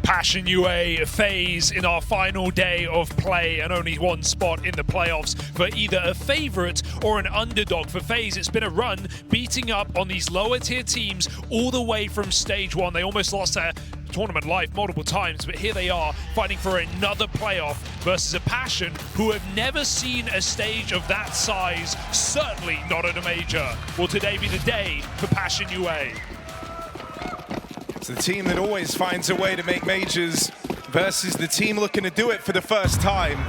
Passion UA, FaZe in our final day of play and only one spot in the playoffs for either a favorite or an underdog. For FaZe, it's been a run beating up on these lower tier teams all the way from stage one. They almost lost their tournament life multiple times, but here they are fighting for another playoff versus a Passion who have never seen a stage of that size, certainly not at a major. Will today be the day for Passion UA? It's the team that always finds a way to make majors versus the team looking to do it for the first time.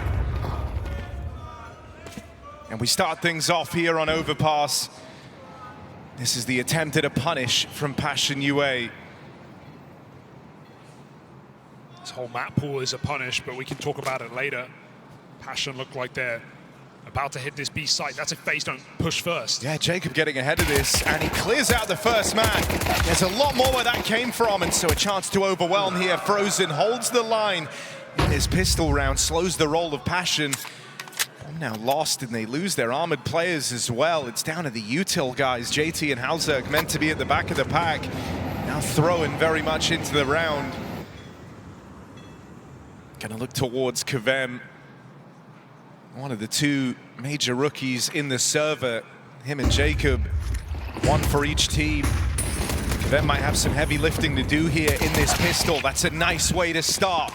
And we start things off here on Overpass. This is the attempt at a punish from Passion UA. This whole map pool is a punish, but we can talk about it later. Passion look like they're about to hit this B site. That's if FaZe don't push first. Yeah, Jacob getting ahead of this, and he clears out the first man. There's a lot more where that came from, and so a chance to overwhelm here. Frozen holds the line in his pistol round, slows the roll of Passion. Now lost, and they lose their armored players as well. It's down to the util guys. JT and Halzerk meant to be at the back of the pack, now throwing very much into the round. Gonna look towards Kavem, one of the two major rookies in the server. Him and Jacob, one for each team. Kavem might have some heavy lifting to do here in this pistol. That's a nice way to start.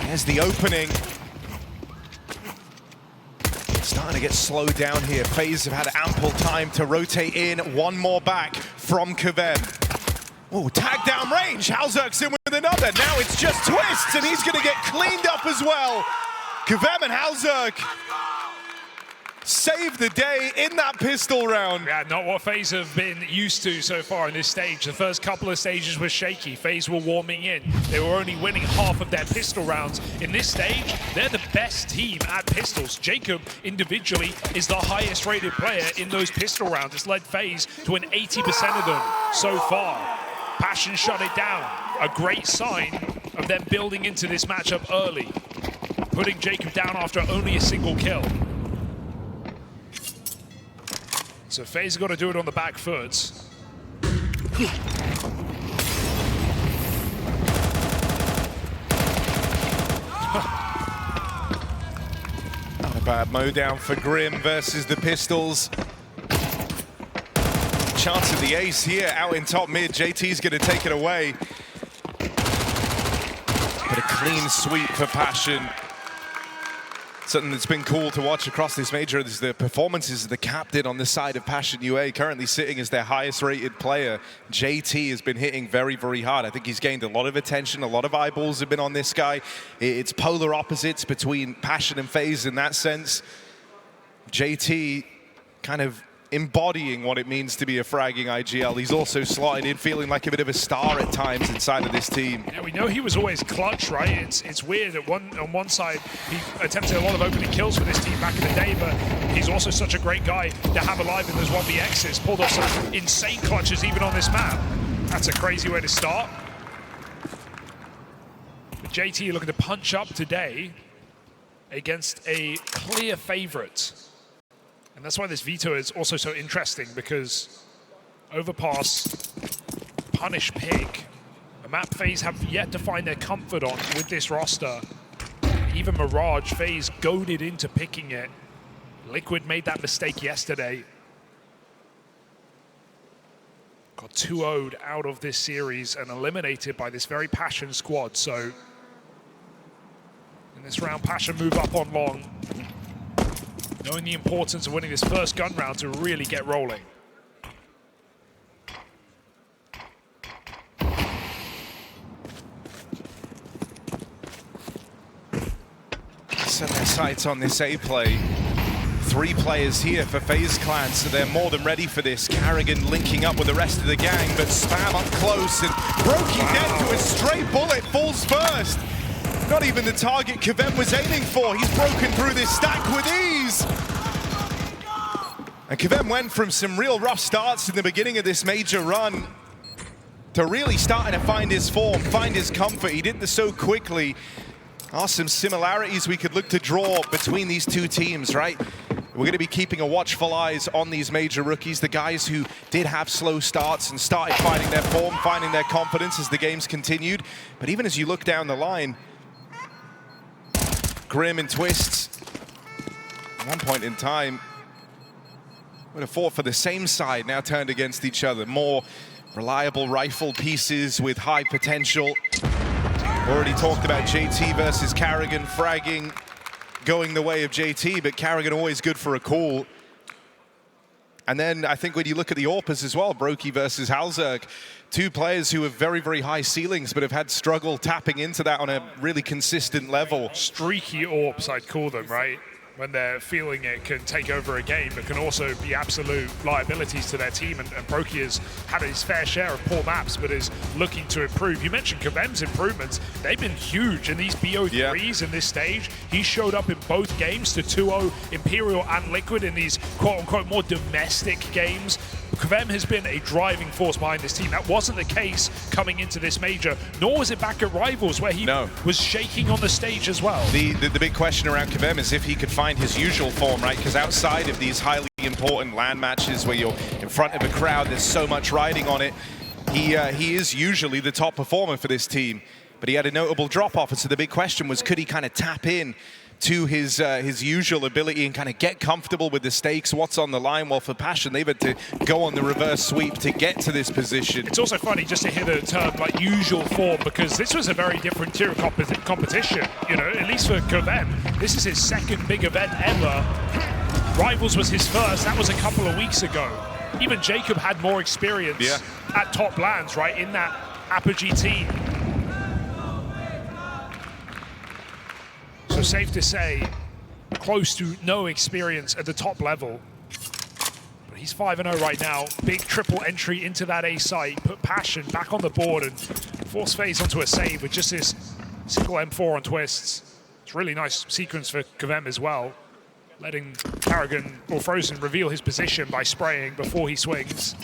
There's the opening. Starting to get slowed down here. FaZe have had ample time to rotate in. One more back from Kavem. Oh, tag down range. Halzerk's in with another. Now it's just twists, and he's going to get cleaned up as well. Kavem and Halzerk save the day in that pistol round. Yeah, not what FaZe have been used to so far in this stage. The first couple of stages were shaky. FaZe were warming in. They were only winning half of their pistol rounds. In this stage, they're the best team at pistols. Jacob, individually, is the highest rated player in those pistol rounds. It's led FaZe to an 80% of them so far. Passion shut it down. A great sign of them building into this matchup early, putting Jacob down after only a single kill. So FaZe got to do it on the back foot. Not a bad mow down for Grim versus the Pistols. Chance of the ace here out in top mid. JT's going to take it away. But a clean sweep for Passion. Something that's been cool to watch across this major is the performances of the captain on the side of Passion UA, currently sitting as their highest rated player. JT has been hitting very, very hard. I think he's gained a lot of attention. A lot of eyeballs have been on this guy. It's polar opposites between Passion and FaZe in that sense. JT kind of embodying what it means to be a fragging IGL. He's also slotted in, feeling like a bit of a star at times inside of this team. Yeah, we know he was always clutch, right? It's weird that on one side, he attempted a lot of opening kills for this team back in the day, but he's also such a great guy to have alive in those 1vx's. Pulled off some insane clutches even on this map. That's a crazy way to start. But JT looking to punch up today against a clear favorite. And that's why this veto is also so interesting, because Overpass, Punish Pig, a map FaZe have yet to find their comfort on with this roster. Even Mirage, FaZe goaded into picking it. Liquid made that mistake yesterday. Got 2-0'd out of this series and eliminated by this very Passion squad. So in this round, Passion move up on long, knowing the importance of winning this first gun round to really get rolling. Set their sights on this A play. 3 players here for FaZe Clan, so they're more than ready for this. Carrigan linking up with the rest of the gang, but Spam up close, and Brokey dead to a stray bullet, falls first. Not even the target Kavem was aiming for. He's broken through this stack with ease. And Kavem went from some real rough starts in the beginning of this major run to really starting to find his form, find his comfort. He did this so quickly. Are some similarities we could look to draw between these two teams, right? We're going to be keeping a watchful eyes on these major rookies, the guys who did have slow starts and started finding their form, finding their confidence as the games continued. But even as you look down the line, Grim and Twists, at one point in time, would have fought for the same side, now turned against each other. More reliable rifle pieces with high potential. Already talked about JT versus Carrigan, fragging going the way of JT, but Carrigan always good for a call. And then I think when you look at the AWPers as well, Brokey versus Halzerg, two players who have very, very high ceilings, but have had struggle tapping into that on a really consistent level. Streaky AWPs, I'd call them, right? When they're feeling it, can take over a game, but can also be absolute liabilities to their team. And Brokey has had his fair share of poor maps, but is looking to improve. You mentioned KVM's improvements. They've been huge in these BO3s in this stage. He showed up in both games to 2-0 Imperial and Liquid in these quote-unquote more domestic games. KVM has been a driving force behind this team. That wasn't the case coming into this major, nor was it back at Rivals, where he was shaking on the stage as well. The big question around KVM is if he could find his usual form, right? Because outside of these highly important LAN matches where you're in front of a crowd, there's so much riding on it, he is usually the top performer for this team. But he had a notable drop-off, and so the big question was, could he kind of tap in to his usual ability and kind of get comfortable with the stakes, what's on the line? Well, for Passion, they've had to go on the reverse sweep to get to this position. It's also funny just to hear the term like usual form, because this was a very different tier of competition, you know, at least for KVM. This is his second big event ever. Rivals was his first, that was a couple of weeks ago. Even Jacob had more experience at top lands, right, in that Apogee team. So safe to say, close to no experience at the top level. But he's 5-0 right now. Big triple entry into that A site, put Passion back on the board and force FaZe onto a save with just this single M4 on Twists. It's a really nice sequence for KVM as well, letting Carrigan or Frozen reveal his position by spraying before he swings.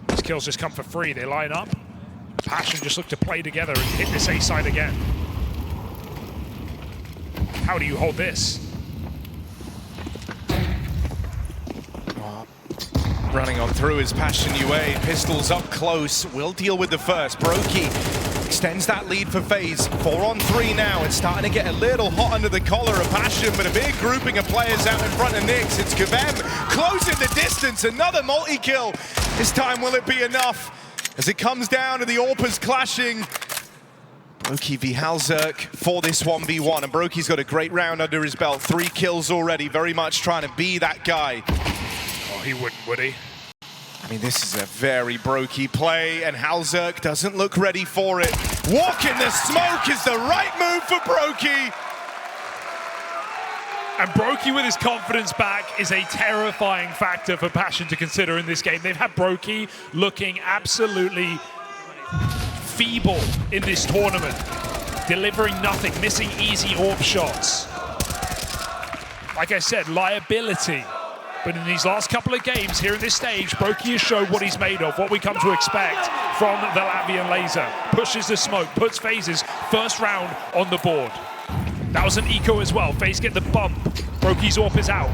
His kills just come for free. They line up. Passion just look to play together and hit this A site again. How do you hold this? Running on through is Passion UA. Pistols up close. Will deal with the first. Brokey extends that lead for FaZe. 4-on-3 now. It's starting to get a little hot under the collar of Passion, but a big grouping of players out in front of Nyx. It's KVM closing the distance. Another multi-kill. This time, will it be enough? As it comes down to the AWPers clashing. Brokey v Halzerg for this 1v1, and Brokey's got a great round under his belt. 3 kills already, very much trying to be that guy. Oh, he wouldn't, would he? I mean, this is a very Brokey play, and Halzerg doesn't look ready for it. Walk in the smoke is the right move for Brokey. And Brokey with his confidence back is a terrifying factor for Passion to consider in this game. They've had Brokey looking absolutely feeble in this tournament, delivering nothing, missing easy AWP shots. Like I said, liability. But in these last couple of games here in this stage, Brokey has showed what he's made of, what we come to expect from the Latvian laser. Pushes the smoke, puts FaZe's first round on the board. That was an eco as well. FaZe get the bump. Brokey's AWP is out.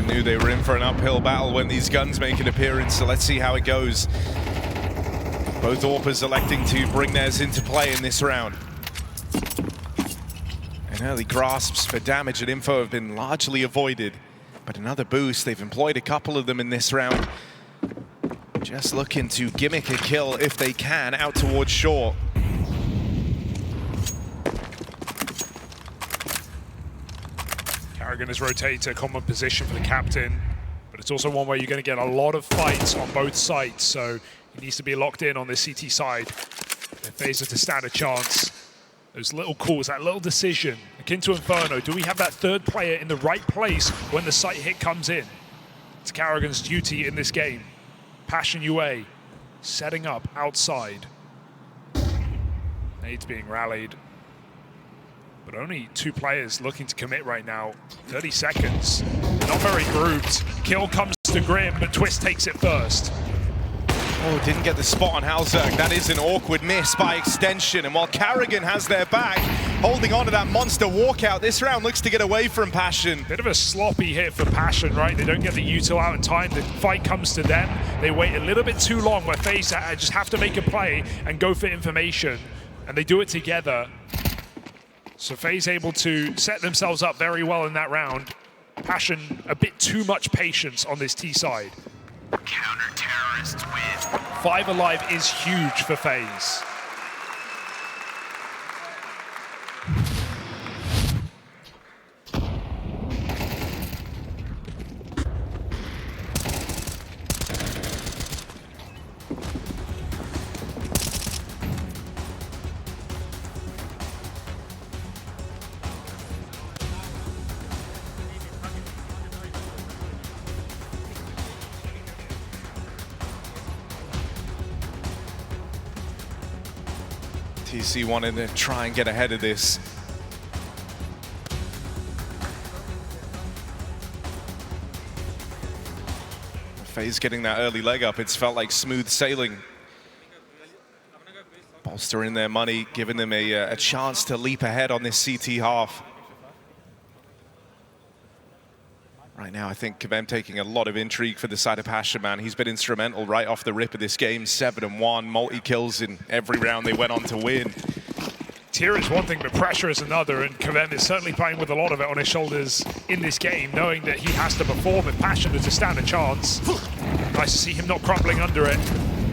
Knew they were in for an uphill battle when these guns make an appearance, so let's see how it goes. Both AWPers electing to bring theirs into play in this round. And early grasps for damage and info have been largely avoided, but another boost. They've employed a couple of them in this round. Just looking to gimmick a kill if they can, out towards short. Carrigan has rotated to a common position for the captain, but it's also one where you're going to get a lot of fights on both sides, so he needs to be locked in on this CT side. If FaZe are to stand a chance, those little calls, that little decision, akin to Inferno, do we have that third player in the right place when the site hit comes in? It's Carrigan's duty in this game. Passion UA setting up outside. Nades being rallied. But only 2 players looking to commit right now. 30 seconds. Not very grouped. Kill comes to Grim, but Twist takes it first. Oh, didn't get the spot on Halzerg. That is an awkward miss by extension. And while Carrigan has their back, holding on to that monster walkout, this round looks to get away from Passion. Bit of a sloppy hit for Passion, right? They don't get the util out in time. The fight comes to them. They wait a little bit too long where FaZe just have to make a play and go for information. And they do it together. So FaZe able to set themselves up very well in that round. Passion, a bit too much patience on this T side. Counter-terrorists win. 5 alive is huge for FaZe. TC wanted to try and get ahead of this. FaZe getting that early leg up. It's felt like smooth sailing. Bolstering their money, giving them a chance to leap ahead on this CT half. Right now, I think them taking a lot of intrigue for the side of Passion, man. He's been instrumental right off the rip of this game. 7-1, multi-kills in every round they went on to win. Tier is one thing, but pressure is another, and Kavem is certainly playing with a lot of it on his shoulders in this game, knowing that he has to perform if Passion is to stand a chance. Nice to see him not crumbling under it.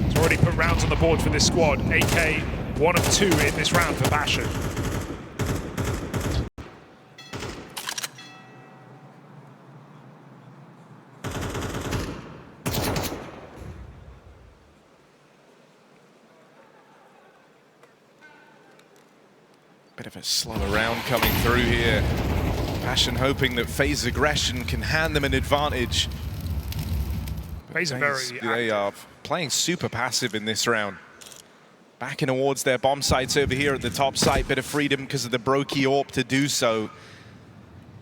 He's already put rounds on the board for this squad. AK, 1 of 2 in this round for Passion. Bit of a slower round coming through here. Passion hoping that FaZe aggression can hand them an advantage. FaZe are very They are playing super passive in this round. Backing towards their bomb sites over here at the top site. Bit of freedom because of the Brokey AWP to do so.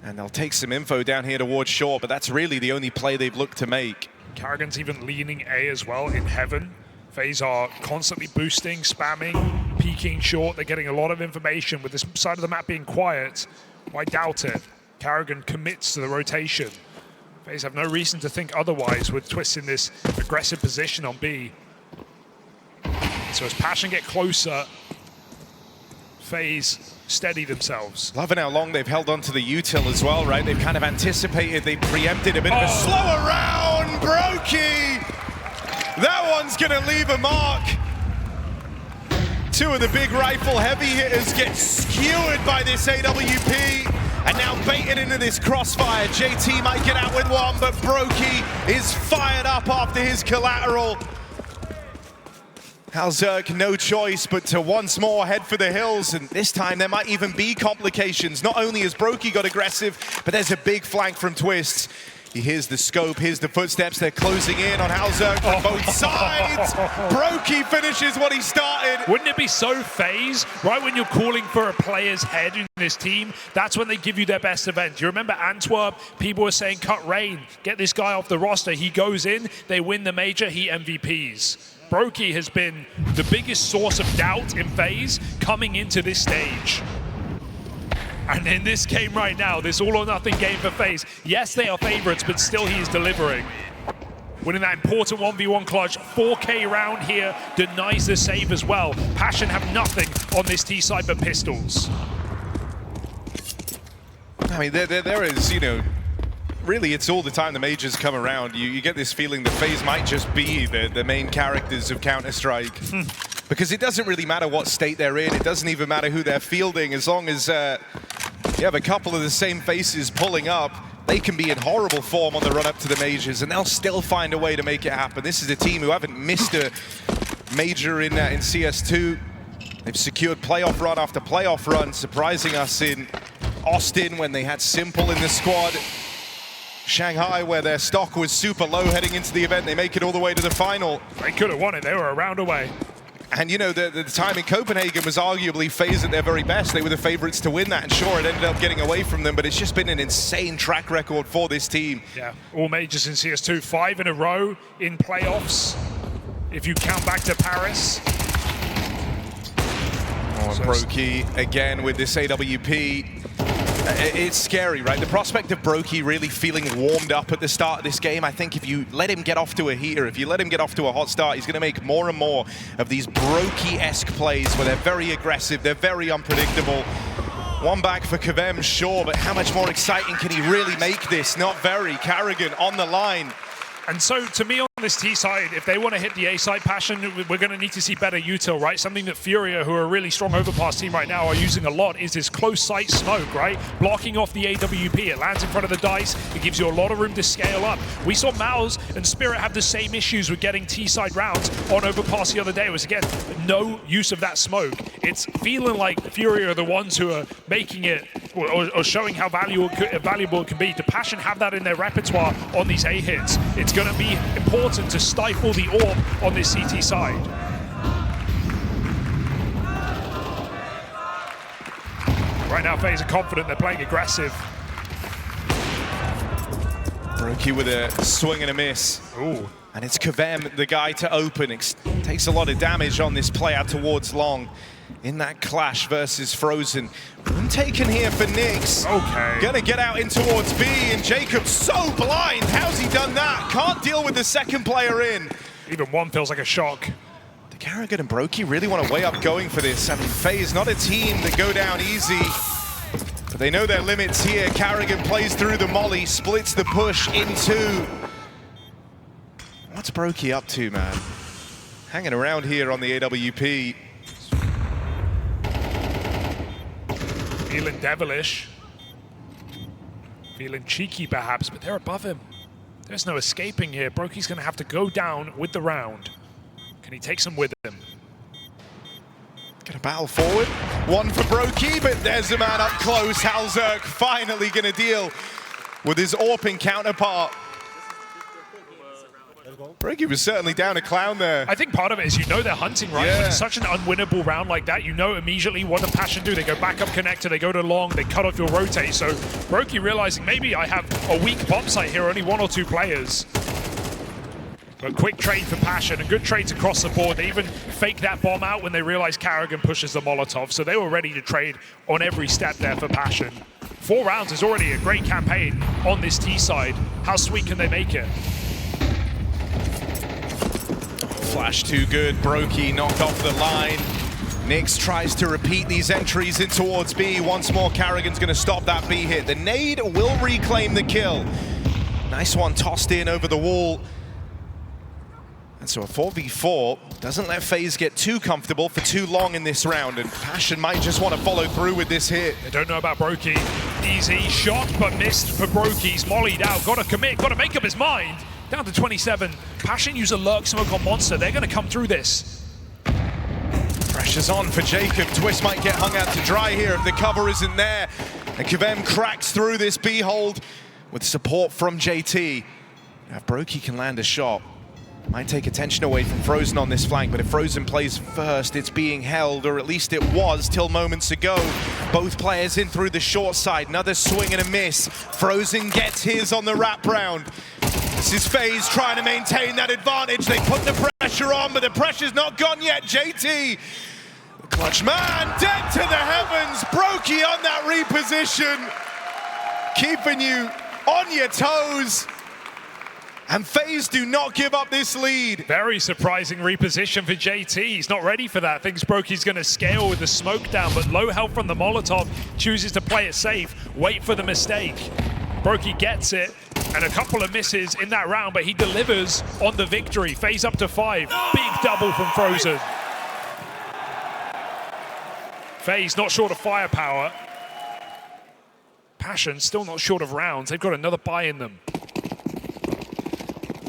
And they'll take some info down here towards short, but that's really the only play they've looked to make. Carrigan's even leaning A as well in heaven. FaZe are constantly boosting, spamming, peeking short. They're getting a lot of information. With this side of the map being quiet, why doubt it? Carrigan commits to the rotation. FaZe have no reason to think otherwise with Twist in this aggressive position on B. So as Passion get closer, FaZe steady themselves. Loving how long they've held on to the util as well, right? They've kind of anticipated, they preempted a bit of a slower round. Brokey! That one's gonna leave a mark. 2 of the big rifle heavy hitters get skewered by this AWP and now baited into this crossfire. JT might get out with one, but Brokey is fired up after his collateral. Halzerg, no choice but to once more head for the hills, and this time there might even be complications. Not only has Brokey got aggressive, but there's a big flank from Twist. He hears the scope, hears the footsteps, they're closing in on Halzerg from both sides. Brokey finishes what he started. Wouldn't it be so FaZe, right when you're calling for a player's head in this team, that's when they give you their best event. You remember Antwerp, people were saying cut Rain, get this guy off the roster. He goes in, they win the major, he MVPs. Brokey has been the biggest source of doubt in FaZe coming into this stage. And in this game right now, this all-or-nothing game for FaZe, yes, they are favorites, but still he is delivering. Winning that important 1v1 clutch, 4K round here, denies the save as well. Passion have nothing on this T side but pistols. I mean, there is, you know, really it's all the time the majors come around. You get this feeling that FaZe might just be the main characters of Counter-Strike. Because it doesn't really matter what state they're in, it doesn't even matter who they're fielding, as long as you have a couple of the same faces pulling up, they can be in horrible form on the run up to the majors, and they'll still find a way to make it happen. This is a team who haven't missed a major in CS2. They've secured playoff run after playoff run, surprising us in Austin when they had Simple in the squad. Shanghai, where their stock was super low heading into the event, they make it all the way to the final. They could have won it, they were a round away. And you know, the time in Copenhagen was arguably FaZe at their very best. They were the favorites to win that, and sure, it ended up getting away from them, but it's just been an insane track record for this team. Yeah, all majors in CS2, 5 in a row in playoffs. if you count back to Paris. Oh, Brokey again with this AWP. It's scary, right? The prospect of Brokey really feeling warmed up at the start of this game. I think if you let him get off to a heater, if you let him get off to a hot start, he's going to make more and more of these Brokey-esque plays where they're very aggressive, they're very unpredictable. One back for Kavem, sure, but how much more exciting can he really make this? Not very. Carrigan on the line. And so, to me, on this T side, if they want to hit the A side, Passion, we're going to need to see better util, right? Something that Furia, who are a really strong overpass team right now, are using a lot is this close sight smoke, right? Blocking off the AWP. It lands in front of the dice. It gives you a lot of room to scale up. We saw Mouse and Spirit have the same issues with getting T side rounds on overpass the other day. It was, again, no use of that smoke. It's feeling like Furia are the ones who are making it or showing how valuable it can be. Do Passion have that in their repertoire on these A hits? It's going to be important to stifle the AWP on this CT side. Right now, FaZe are confident, they're playing aggressive. Brokey with a swing and a miss. Ooh. And it's Kavem, the guy to open. It takes a lot of damage on this play out towards long. In that clash versus Frozen. Room taken here for Nyx. Okay. Gonna get out in towards B, and Jacob's so blind. How's he done that? Can't deal with the second player in. Even one feels like a shock. Do Carrigan and Brokey really want to weigh up going for this? I mean, FaZe not a team that go down easy, but they know their limits here. Carrigan plays through the molly, splits the push in two. What's Brokey up to, man? Hanging around here on the AWP. Feeling devilish. Feeling cheeky, perhaps, but they're above him. There's no escaping here. Brokey's going to have to go down with the round. Can he take some with him? Gonna battle forward. One for Brokey, but there's a man up close. Halzerk finally gonna deal with his AWPing counterpart. Brokey was certainly down a clown there. I think part of it is, you know, they're hunting, right? Yeah. When it's such an unwinnable round like that, you know immediately what the Passion do. They go back up connector, they go to long, they cut off your rotate. So Brokey realizing maybe I have a weak bomb site here, only one or two players. But quick trade for Passion and good trades across the board. They even fake that bomb out when they realize Carrigan pushes the Molotov. So they were ready to trade on every step there for Passion. 4 rounds is already a great campaign on this T side. How sweet can they make it? Flash too good. Brokey knocked off the line. Nyx tries to repeat these entries in towards B. Once more, Carrigan's going to stop that B hit. The nade will reclaim the kill. Nice one tossed in over the wall. And so a 4v4 doesn't let FaZe get too comfortable for too long in this round, and Passion might just want to follow through with this hit. They don't know about Brokey. Easy shot, but missed for Brokey. He's mollied out. Got to commit, got to make up his mind. Down to 27. Passion use a lurk smoke on Monster. They're going to come through this. Pressure's on for Jacob. Twist might get hung out to dry here if the cover isn't there. And Kavem cracks through this B hold with support from JT. Now, if Brokey can land a shot, might take attention away from Frozen on this flank, but if Frozen plays first, it's being held, or at least it was till moments ago. Both players in through the short side. Another swing and a miss. Frozen gets his on the wraparound. This is FaZe trying to maintain that advantage. They put the pressure on, but the pressure's not gone yet. JT, clutch man, dead to the heavens. Brokey on that reposition, keeping you on your toes. And FaZe do not give up this lead. Very surprising reposition for JT. He's not ready for that. Thinks Brokey's going to scale with the smoke down, but low health from the Molotov, chooses to play it safe, wait for the mistake. Brokey gets it, and a couple of misses in that round, but he delivers on the victory. FaZe up to 5. Big double from Frozen. FaZe not short of firepower. Passion still not short of rounds. They've got another buy in them.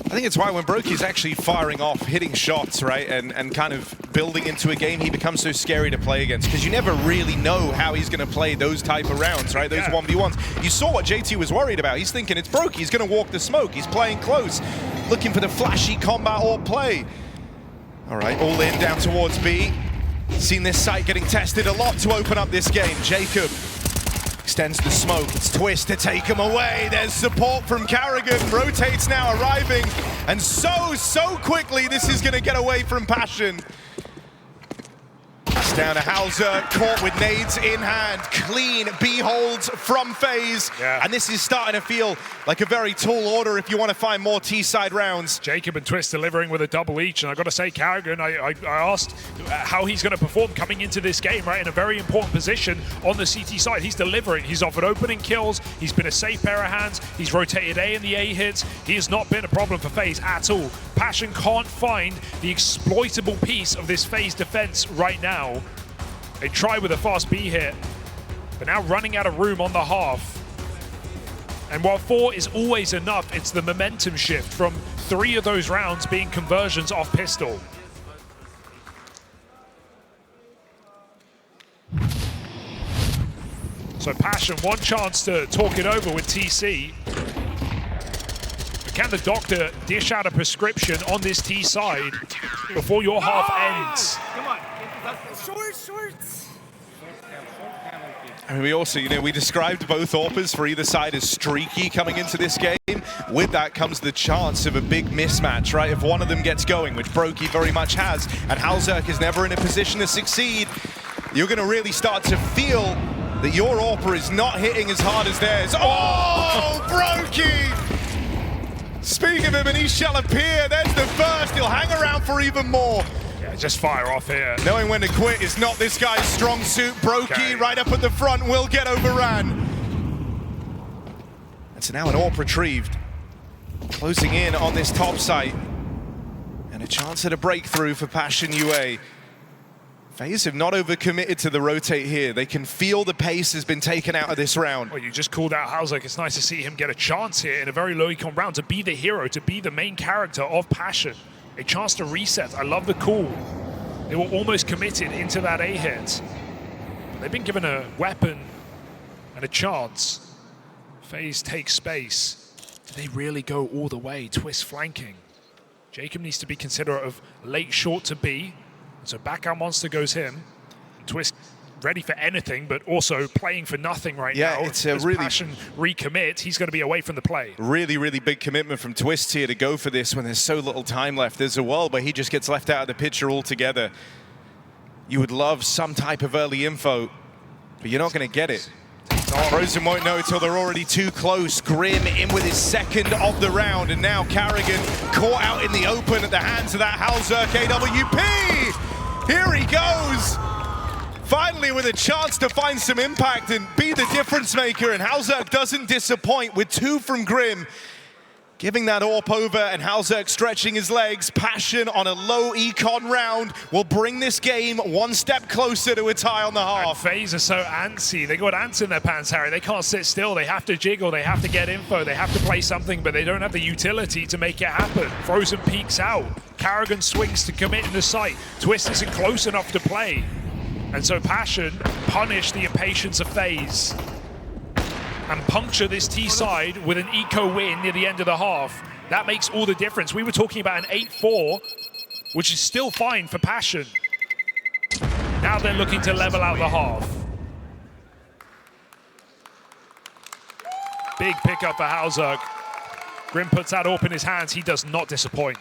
I think it's why when Brokey's actually firing off, hitting shots, right, and kind of building into a game, he becomes so scary to play against, because you never really know how he's going to play those type of rounds, right, those 1v1s. You saw what JT was worried about. He's thinking it's Brokey, he's going to walk the smoke. He's playing close, looking for the flashy combat or play. All right, all in, down towards B. Seen this site getting tested a lot to open up this game. Jacob extends the smoke. It's Twist to take him away. There's support from Carrigan. Rotates now arriving. And so quickly this is going to get away from Passion. It's down to Hauser, caught with nades in hand. Clean B holds from FaZe. Yeah. And this is starting to feel like a very tall order if you want to find more T-side rounds. Jacob and Twist delivering with a double each, and I've got to say, Carrigan, I asked how he's going to perform coming into this game, right, in a very important position on the CT side. He's delivering. He's offered opening kills. He's been a safe pair of hands. He's rotated A in the A hits. He has not been a problem for FaZe at all. Passion can't find the exploitable piece of this FaZe defense right now. They try with a fast B hit, but now running out of room on the half. And while 4 is always enough, it's the momentum shift from 3 of those rounds being conversions off pistol. So Passion, one chance to talk it over with TC. But can the doctor dish out a prescription on this T side before your half ends? Come on, shorts. I mean, we also, we described both AWPers for either side as streaky coming into this game. With that comes the chance of a big mismatch, right? If one of them gets going, which Brokey very much has, and Halzerk is never in a position to succeed, you're going to really start to feel that your AWPer is not hitting as hard as theirs. Oh, Brokey! Speak of him, and he shall appear. There's the first. He'll hang around for even more. Just fire off here. Knowing when to quit is not this guy's strong suit. Brokey right up at the front will get overran. And so now an AWP retrieved. Closing in on this top site. And a chance at a breakthrough for Passion UA. FaZe have not overcommitted to the rotate here. They can feel the pace has been taken out of this round. Well, you just called out Halzerk. It's nice to see him get a chance here in a very low econ round to be the hero, to be the main character of Passion. A chance to reset. I love the call. They were almost committed into that A hit. They've been given a weapon and a chance. FaZe takes space. Do they really go all the way? Twist flanking. Jacob needs to be considerate of late short to B. So back out monster goes him. Twist ready for anything, but also playing for nothing right now. Yeah, it's a really Passion recommit. He's going to be away from the play. Really big commitment from Twist here to go for this when there's so little time left. There's a world where he just gets left out of the picture altogether. You would love some type of early info, but you're not going to get it. Frozen won't know until they're already too close. Grim in with his second of the round, and now Carrigan caught out in the open at the hands of that Halzerk AWP. Here he goes. Finally with a chance to find some impact and be the difference maker, and Halzerk doesn't disappoint with 2 from Grim. Giving that AWP over, and Halzerk stretching his legs. Passion on a low econ round will bring this game one step closer to a tie on the half. And FaZe are so antsy. They got ants in their pants, Harry. They can't sit still. They have to jiggle. They have to get info. They have to play something, but they don't have the utility to make it happen. Frozen peeks out. Carrigan swings to commit in the site. Twist isn't close enough to play. And so Passion punish the impatience of FaZe and puncture this T side with an eco win near the end of the half. That makes all the difference. We were talking about an 8-4, which is still fine for Passion. Now they're looking to level out the half. Big pickup for Halzerk. Grim puts that AWP in his hands. He does not disappoint.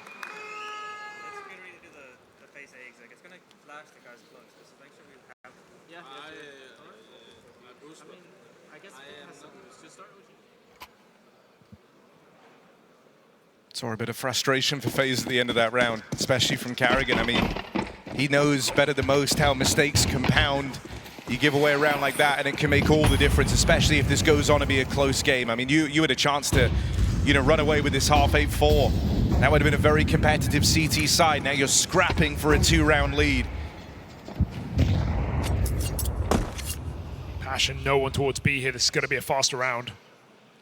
Saw a bit of frustration for FaZe at the end of that round, especially from Carrigan. I mean, he knows better than most how mistakes compound. You give away a round like that and it can make all the difference, especially if this goes on to be a close game. I mean, you had a chance to, run away with this half 8-4. That would have been a very competitive CT side. Now you're scrapping for a 2-round lead. Passion, no one towards B here. This is going to be a faster round.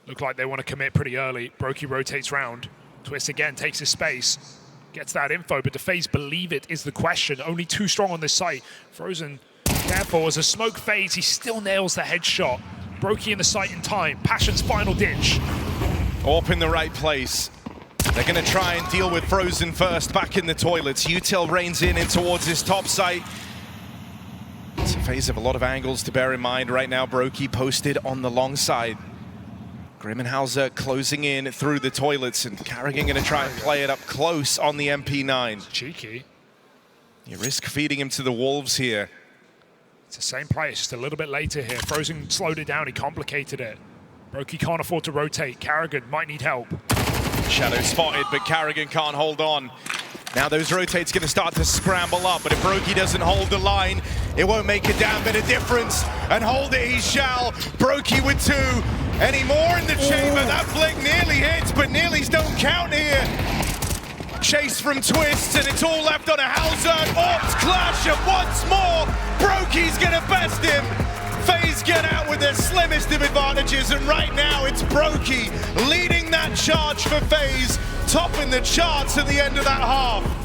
Look like they want to commit pretty early. Brokey rotates round. Twist again takes his space. Gets that info, but do FaZe believe it is the question. Only 2 strong on this site. Frozen, careful. As a smoke fades, he still nails the headshot. Brokey in the site in time. Passion's final ditch. AWP in the right place. They're going to try and deal with Frozen first, back in the toilets. Util reins in towards his top site. So FaZe have a lot of angles to bear in mind right now. Brokey posted on the long side. Grimmenhauser closing in through the toilets, and Carrigan going to try and play it up close on the MP9. Cheeky. You risk feeding him to the wolves here. It's the same play, it's just a little bit later here. Frozen slowed it down, he complicated it. Brokey can't afford to rotate. Carrigan might need help. Shadow spotted, but Carrigan can't hold on. Now those rotates going to start to scramble up, but if Brokey doesn't hold the line, it won't make a damn bit of difference. And hold it he shall. Brokey with 2. Any more in the chamber? That flick nearly hits, but nearly's don't count here. Chase from Twists, and it's all left on a Hauser. Orbs clash, and once more, Brokey's going to best him. FaZe get out with their slimmest of advantages, and right now it's Brokey leading that charge for FaZe, topping the charts at the end of that half.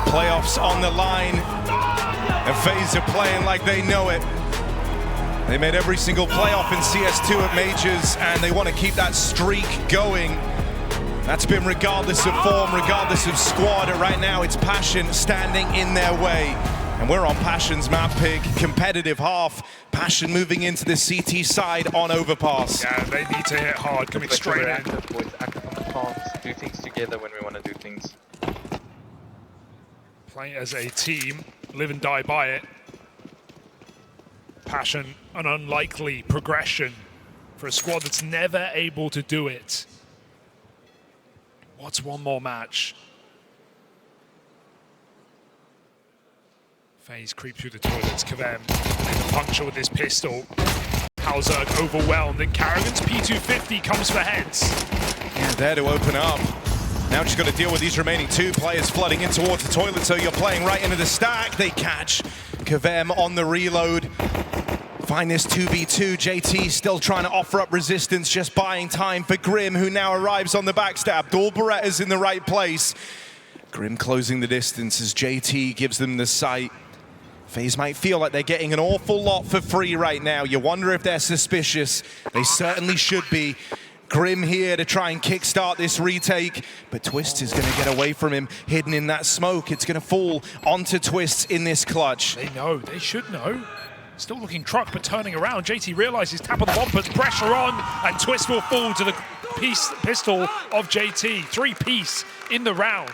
Playoffs on the line, and FaZe are playing like they know it. They made every single playoff in CS2 at Majors, and they want to keep that streak going. That's been regardless of form, regardless of squad. And right now, it's Passion standing in their way. And we're on Passion's map pick, competitive half. Passion moving into the CT side on overpass. Yeah, they need to hit hard, coming straight in. Active on the comms, do things together when we want to do things. Playing as a team, live and die by it. Passion, an unlikely progression for a squad that's never able to do it. What's one more match? FaZe creep through the toilets. KVM puncture with his pistol. Hauser overwhelmed, and Carrigan's P250 comes for heads. Yeah, there to open up. Now just got to deal with these remaining 2 players flooding in towards the toilet, so you're playing right into the stack. They catch KVM on the reload. Find this 2v2. JT still trying to offer up resistance, just buying time for Grim, who now arrives on the backstab. Dual Beretta's in the right place. Grim closing the distance as JT gives them the sight. FaZe might feel like they're getting an awful lot for free right now. You wonder if they're suspicious. They certainly should be. Grim here to try and kickstart this retake, but Twists is going to get away from him, hidden in that smoke. It's going to fall onto Twists in this clutch. They know, they should know. Still looking truck, but turning around. JT realizes tap of the bomb, puts pressure on, and Twist will fall to the pistol of JT. 3-piece in the round.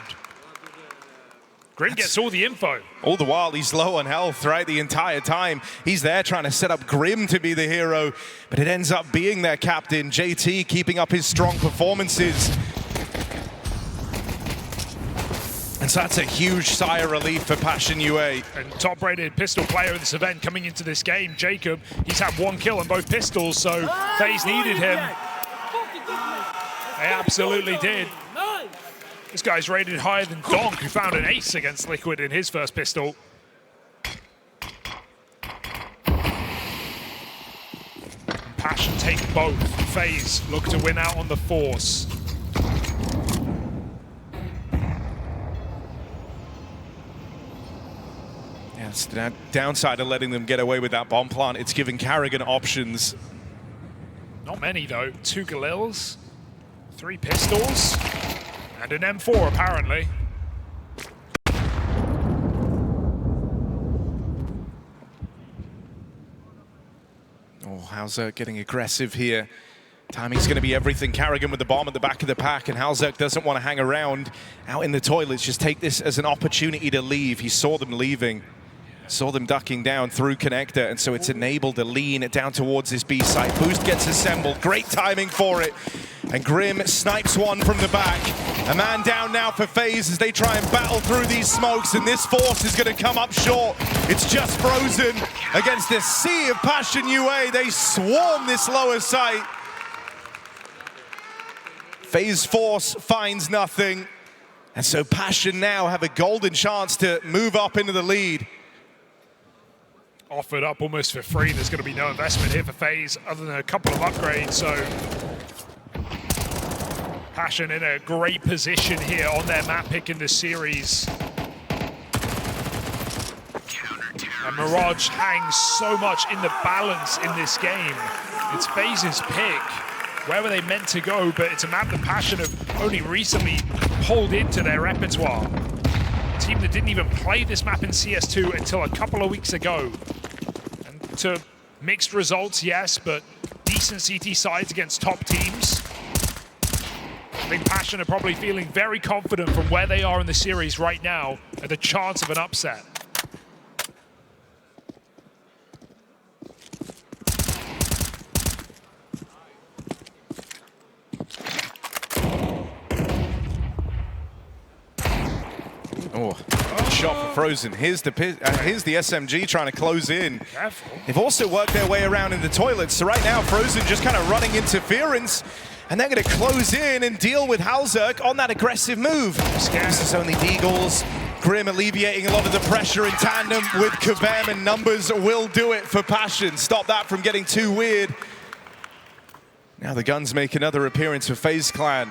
Grim gets all the info. All the while, he's low on health throughout the entire time. He's there trying to set up Grim to be the hero, but it ends up being their captain, JT, keeping up his strong performances. And so that's a huge sigh of relief for Passion UA. And top-rated pistol player in this event coming into this game, Jacob, he's had 1 kill on both pistols, so FaZe needed him. They absolutely did. This guy's rated higher than Donk, who found an ace against Liquid in his first pistol. Passion take both. FaZe look to win out on the Force. Yeah, it's the downside of letting them get away with that bomb plant. It's giving Carrigan options. Not many though. 2 Galils, 3 pistols, and an M4 apparently. Oh, Halzerk getting aggressive here. Timing's going to be everything. Carrigan with the bomb at the back of the pack, and Halzerk doesn't want to hang around out in the toilets. Just take this as an opportunity to leave. He saw them leaving. Saw them ducking down through connector, and so it's enabled to lean it down towards this B site. Boost gets assembled, great timing for it. And Grim snipes one from the back. A man down now for FaZe as they try and battle through these smokes, and this Force is going to come up short. It's just Frozen against this sea of Passion UA. They swarm this lower site. FaZe Force finds nothing. And so Passion now have a golden chance to move up into the lead. Offered up almost for free. There's going to be no investment here for FaZe other than a couple of upgrades, so Passion in a great position here on their map pick in the series. And Mirage hangs so much in the balance in this game. It's FaZe's pick. Where were they meant to go? But it's a map that Passion have only recently pulled into their repertoire. A team that didn't even play this map in CS2 until a couple of weeks ago. And to mixed results, yes, but decent CT sides against top teams. I think Passion are probably feeling very confident from where they are in the series right now at the chance of an upset. Oh, shot for Frozen. Here's the SMG trying to close in. Careful. They've also worked their way around in the toilets. So right now, Frozen just kind of running interference. And they're going to close in and deal with Halzerk on that aggressive move. This is only Deagles. Grim alleviating a lot of the pressure in tandem with Kabam, and numbers will do it for Passion. Stop that from getting too weird. Now the guns make another appearance for FaZe Clan.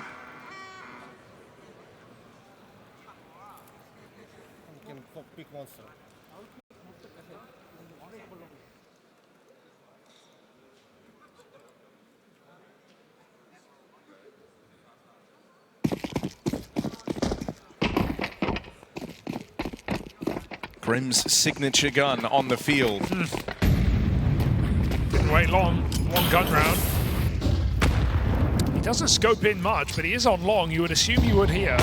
Grim's signature gun on the field. Didn't wait long. 1 gun round. He doesn't scope in much, but he is on long. You would assume you would here.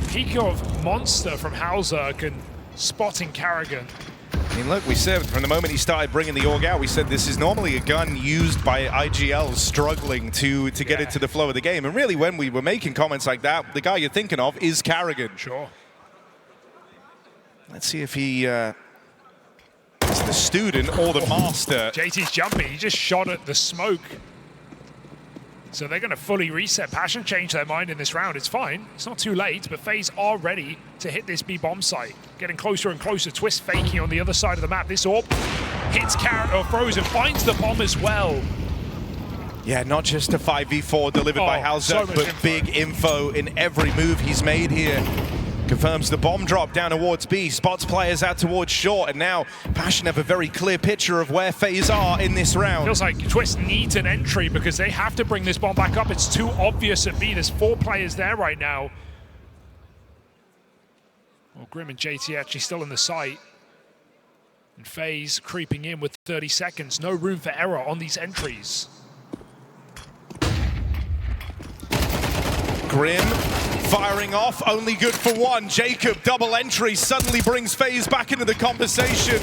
Peak of Monster from Halzerk and spotting Carrigan. I mean, look, we said from the moment he started bringing the AUG out, we said this is normally a gun used by IGL struggling to get into the flow of the game. And really, when we were making comments like that, the guy you're thinking of is Carrigan. Sure. Let's see if he is the student or the master. JT's jumping. He just shot at the smoke. So they're going to fully reset. Passion change their mind in this round. It's fine. It's not too late, but FaZe are ready to hit this B bomb site. Getting closer and closer. Twist faking on the other side of the map. This AWP hits Frozen, finds the bomb as well. Yeah, not just a 5v4 delivered by Halzerk, but big info in every move he's made here. Confirms the bomb drop down towards B, spots players out towards short, and now Passion have a very clear picture of where FaZe are in this round. Feels like Twist needs an entry because they have to bring this bomb back up. It's too obvious at B. There's 4 players there right now. Well, Grim and JT actually still in the site. And FaZe creeping in with 30 seconds. No room for error on these entries. Grim Firing off, only good for one. Jacob, double entry, suddenly brings FaZe back into the conversation.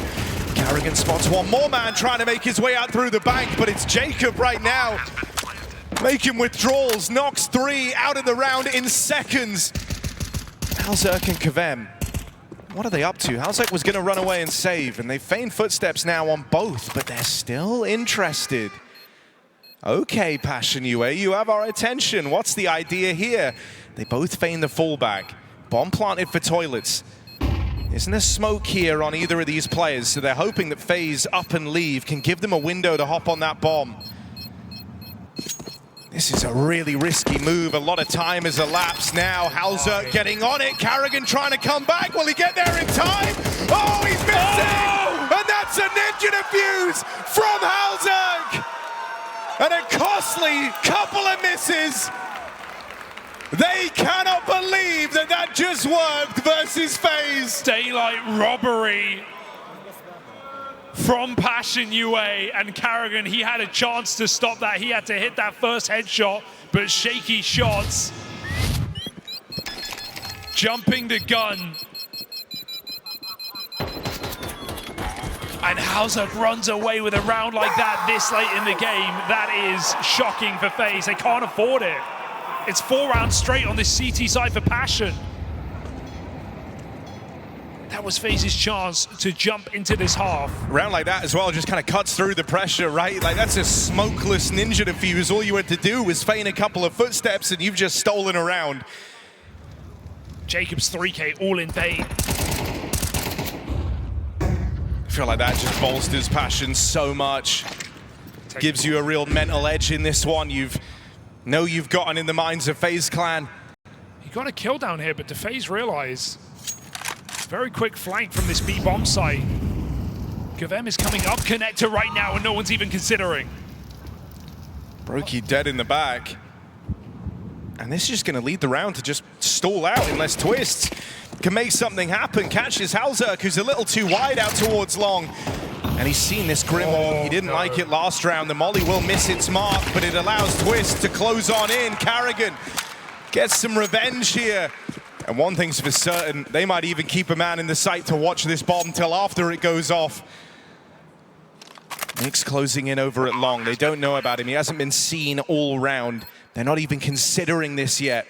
Carrigan spots one more man trying to make his way out through the bank, but it's Jacob right now. Making withdrawals, knocks 3 out of the round in seconds. Halzerk and Kavem, what are they up to? Halzerk was going to run away and save, and they feigned footsteps now on both, but they're still interested. Okay, Passion UA, you have our attention. What's the idea here? They both feign the fallback. Bomb planted for toilets. Isn't there smoke here on either of these players? So they're hoping that FaZe up and leave can give them a window to hop on that bomb. This is a really risky move. A lot of time has elapsed now. Halzerk getting on it. Carrigan trying to come back. Will he get there in time? Oh, he's missing! Oh! And that's a ninja defuse from Halzerk! And a costly couple of misses. They cannot believe that that just worked versus FaZe. Daylight robbery from Passion UA, and Carrigan, he had a chance to stop that. He had to hit that first headshot, but shaky shots. Jumping the gun. And Halzerk runs away with a round like that this late in the game. That is shocking for FaZe. They can't afford it. It's 4 rounds straight on this CT side for Passion. That was FaZe's chance to jump into this half. A round like that as well just kind of cuts through the pressure, right? Like, that's a smokeless ninja defuse. All you had to do was feign a couple of footsteps and you've just stolen a round. Jacob's 3K all in vain. I feel like that just bolsters Passion so much. Gives you a real mental edge in this one. You've gotten in the minds of FaZe Clan. He got a kill down here, but do FaZe realize? Very quick flank from this B bomb site. Kavem is coming up connector right now, and no one's even considering. Brokey dead in the back. And this is just going to lead the round to just stall out unless Twist can make something happen. Catches Halzerk, who's a little too wide out towards long. And he's seen this Grimwall. He didn't like it last round. The molly will miss its mark, but it allows Twist to close on in. Carrigan gets some revenge here. And one thing's for certain, they might even keep a man in the sight to watch this bomb till after it goes off. Nick's closing in over at long. They don't know about him. He hasn't been seen all round. They're not even considering this yet.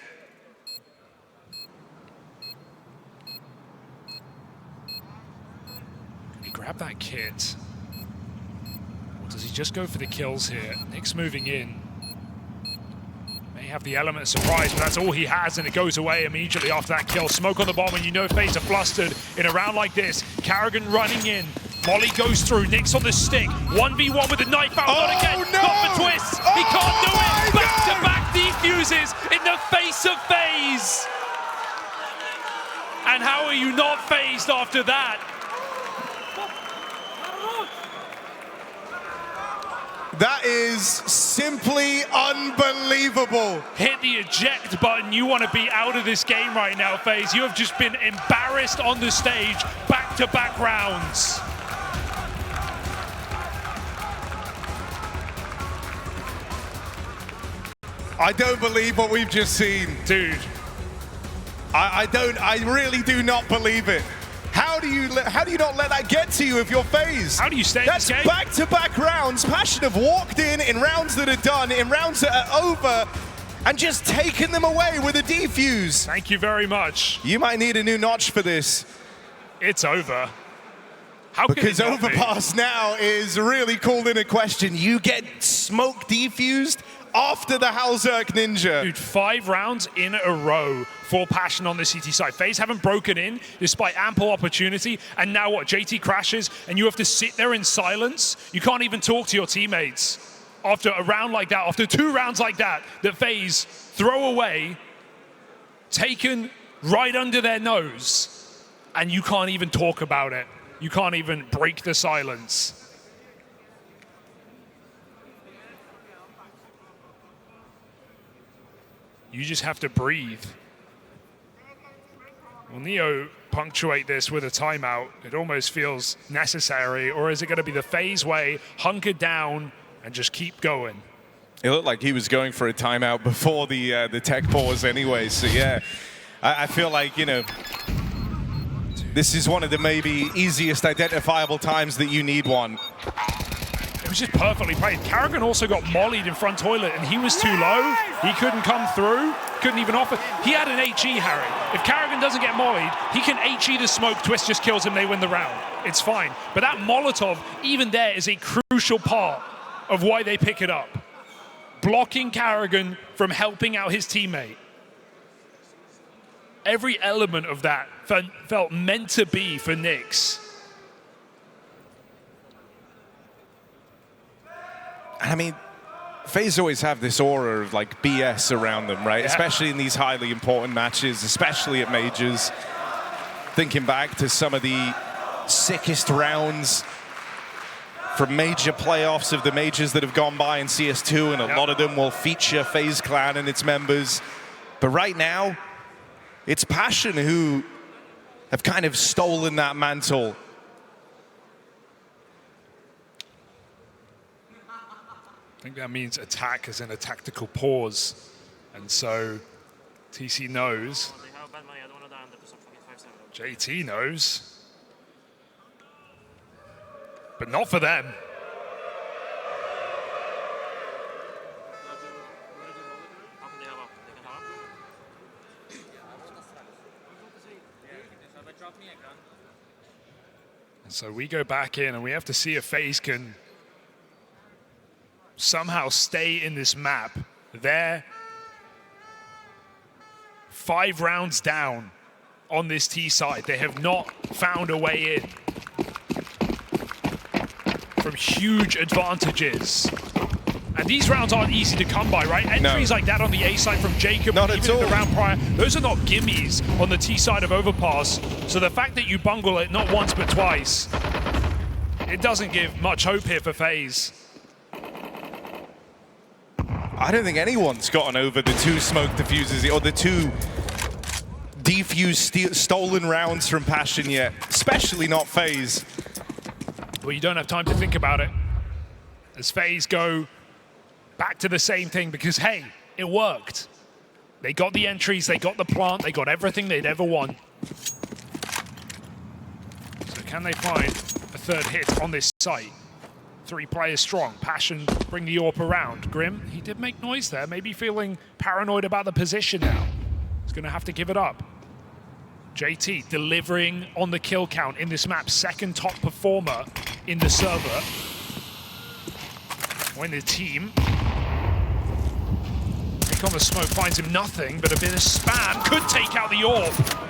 Can he grab that kit? Or does he just go for the kills here? Nick's moving in. May have the element of surprise, but that's all he has, and it goes away immediately after that kill. Smoke on the bomb, and you know FaZe are flustered in a round like this. Carrigan running in. Molly goes through. Nick's on the stick. 1v1 with the knife out. Not again. No! Not for Twist. He can't do it. Back-to-back defuses in the face of FaZe. And how are you not phased after that? That is simply unbelievable. Hit the eject button. You want to be out of this game right now, FaZe. You have just been embarrassed on the stage. Back-to-back rounds. I don't believe what we've just seen. Dude. I really do not believe it. How do you not let that get to you if you're FaZe? How do you stay in this game? That's back-to-back rounds. Passion have walked in rounds that are done, in rounds that are over, and just taken them away with a defuse. Thank you very much. You might need a new notch for this. It's over. How could because it not be? Overpass now is really called into question. You get smoke defused after the Halzerk Ninja. Dude, 5 rounds in a row for Passion on the CT side. FaZe haven't broken in despite ample opportunity. And now what? JT crashes and you have to sit there in silence. You can't even talk to your teammates after a round like that, after 2 rounds like that FaZe throw away, taken right under their nose, and you can't even talk about it. You can't even break the silence. You just have to breathe. Will Neo punctuate this with a timeout? It almost feels necessary. Or is it going to be the FaZe way, hunker down and just keep going? It looked like he was going for a timeout before the tech pause anyway, so yeah. I feel like, you know, this is one of the maybe easiest identifiable times that you need one. It was just perfectly played. Carrigan also got mollied in front toilet, and he was too low. He couldn't come through, couldn't even offer. He had an HE, Harry. If Carrigan doesn't get mollied, he can HE the smoke, Twist just kills him, they win the round. It's fine. But that Molotov, even there, is a crucial part of why they pick it up. Blocking Carrigan from helping out his teammate. Every element of that felt meant to be for Nyx. I mean, FaZe always have this aura of like BS around them, right? Yeah. Especially in these highly important matches, especially at majors. Thinking back to some of the sickest rounds from major playoffs of the majors that have gone by in CS2, and a lot of them will feature FaZe Clan and its members. But right now, it's Passion who have kind of stolen that mantle. I think that means attack as in a tactical pause. And so TC knows. JT knows. But not for them. So we go back in and we have to see if FaZe can somehow stay in this map. They're 5 rounds down on this T side. They have not found a way in from huge advantages. And these rounds aren't easy to come by, right? Entries like that on the A side from Jacob, Not even at all. in the round prior, those are not gimmies on the T side of Overpass. So the fact that you bungle it not once but twice, it doesn't give much hope here for FaZe. I don't think anyone's gotten over the 2 smoke diffusers or the 2 defused stolen rounds from Passion yet, especially not FaZe. Well, you don't have time to think about it. As FaZe go back to the same thing because, hey, it worked. They got the entries, they got the plant, they got everything they'd ever want. So can they find a 3rd hit on this site? 3 players strong. Passion bring the AWP around. Grim, he did make noise there, maybe feeling paranoid about the position now. He's going to have to give it up. JT delivering on the kill count in this map. 2nd top performer in the server. When the team pick on the smoke, finds him nothing, but a bit of spam could take out the AWP.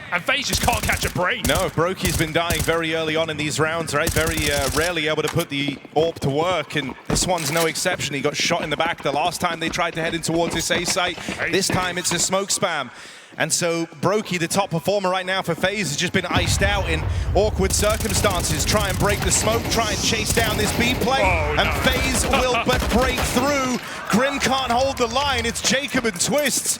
And FaZe just can't catch a break. No, Brokey's been dying very early on in these rounds, right? Very rarely able to put the AWP to work, and this one's no exception. He got shot in the back the last time they tried to head in towards this A site. This time it's a smoke spam. And so Brokey, the top performer right now for FaZe, has just been iced out in awkward circumstances. Try and break the smoke, try and chase down this B play, and FaZe will but break through. Grim can't hold the line. It's Jacob and Twist.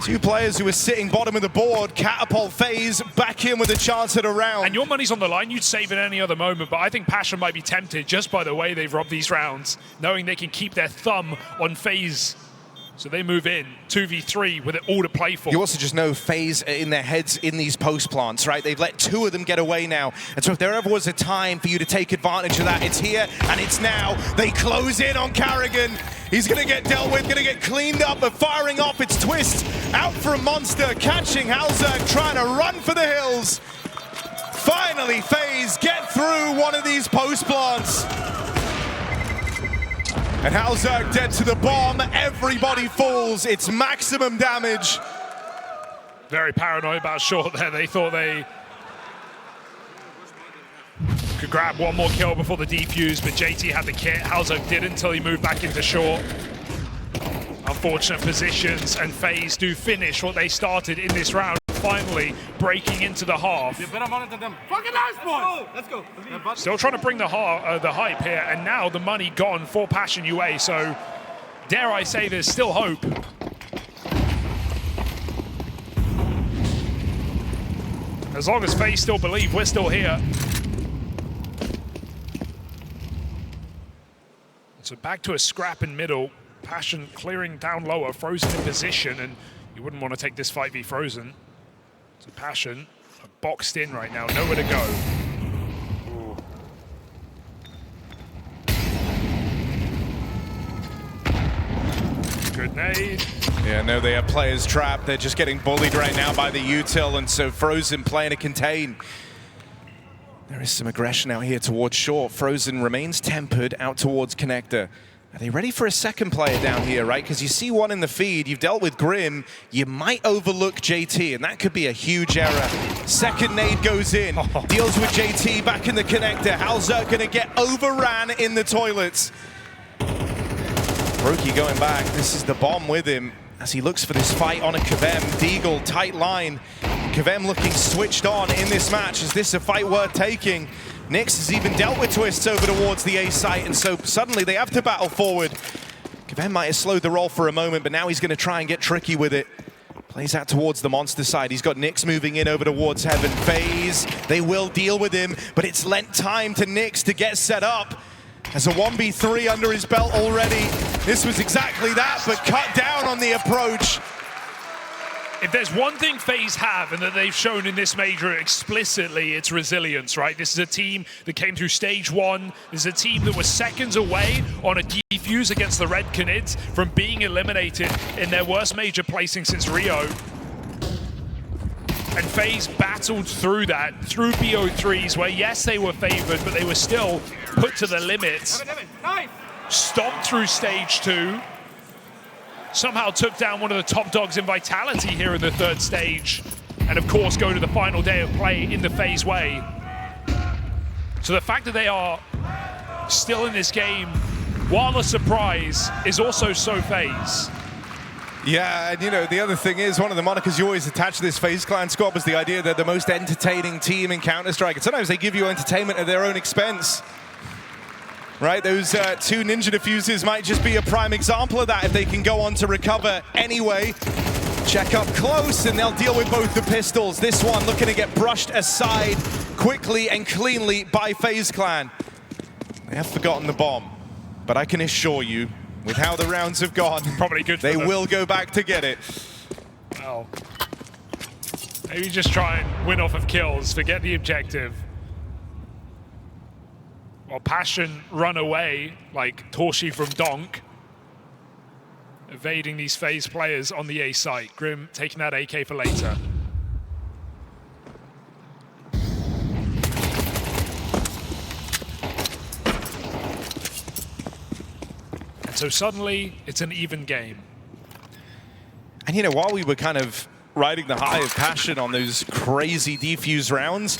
2 players who are sitting bottom of the board, catapult FaZe back in with a chance at a round. And your money's on the line, you'd save at any other moment, but I think Passion might be tempted just by the way they've robbed these rounds, knowing they can keep their thumb on FaZe. So they move in, 2v3 with it all to play for. You also just know FaZe are in their heads in these post plants, right? They've let 2 of them get away now. And so if there ever was a time for you to take advantage of that, it's here and it's now. They close in on Carrigan. He's going to get dealt with, going to get cleaned up, but firing off, it's Twist out for a monster, catching Halzerg, trying to run for the hills. Finally, FaZe get through one of these post plants. And Halzerg dead to the bomb. Everybody falls. It's maximum damage. Very paranoid about short there. They thought they could grab one more kill before the defuse, but JT had the kit. Halzerg didn't until he moved back into short. Unfortunate positions, and FaZe do finish what they started in this round, finally breaking into the half. Fucking nice, boys! Let's go. Still trying to bring the hype here, and now the money gone for Passion UA, so dare I say there's still hope. As long as FaZe still believe, we're still here. So back to a scrap in middle. Passion clearing down lower, frozen in position, and You wouldn't want to take this 5v Frozen. So Passion are boxed in right now, nowhere to go. Ooh. Good nade. Yeah, no, they have players trapped. They're just getting bullied right now by the util, and so Frozen playing a contain. There is some aggression out here towards short. Frozen remains tempered out towards connector. Are they ready for a second player down here, right? Because you see one in the feed, you've dealt with Grim, you might overlook JT, and that could be a huge error. Second nade goes in, deals with JT back in the connector. Halzert gonna get overran in the toilets. Brokey going back, this is the bomb with him as he looks for this fight on a Kavem. Deagle, tight line. Kavem looking switched on in this match. Is this a fight worth taking? Nyx has even dealt with twists over towards the A site, and so suddenly they have to battle forward. Kavem might have slowed the roll for a moment, but now he's going to try and get tricky with it. Plays out towards the monster side. He's got Nyx moving in over towards Heaven. FaZe, they will deal with him, but it's lent time to Nyx to get set up. Has a 1v3 under his belt already. This was exactly that, but cut down on the approach. If there's one thing FaZe have and that they've shown in this major explicitly, it's resilience, right? This is a team that came through stage 1. This is a team that was seconds away on a defuse against the Red Canids from being eliminated in their worst major placing since Rio. And FaZe battled through that, through BO3s, where yes, they were favored, but they were still put to the limits. Stomped through stage 2. Somehow took down one of the top dogs in Vitality here in the 3rd stage. And of course, go to the final day of play in the FaZe way. So the fact that they are still in this game, while a surprise, is also so FaZe. Yeah, and you know, the other thing is, one of the monikers you always attach to this FaZe Clan squad was the idea that they're the most entertaining team in Counter-Strike. And sometimes they give you entertainment at their own expense. Right, those 2 ninja diffuses might just be a prime example of that if they can go on to recover anyway. Check up close and they'll deal with both the pistols. This one looking to get brushed aside quickly and cleanly by FaZe Clan. They have forgotten the bomb, but I can assure you, with how the rounds have gone, probably good for they them. will go back to get it. Well, maybe just try and win off of kills, forget the objective. While Passion run away like Torshi from Donk, evading these FaZe players on the A site. Grim taking that AK for later. And so suddenly, it's an even game. And you know, while we were kind of riding the high of Passion on those crazy defuse rounds,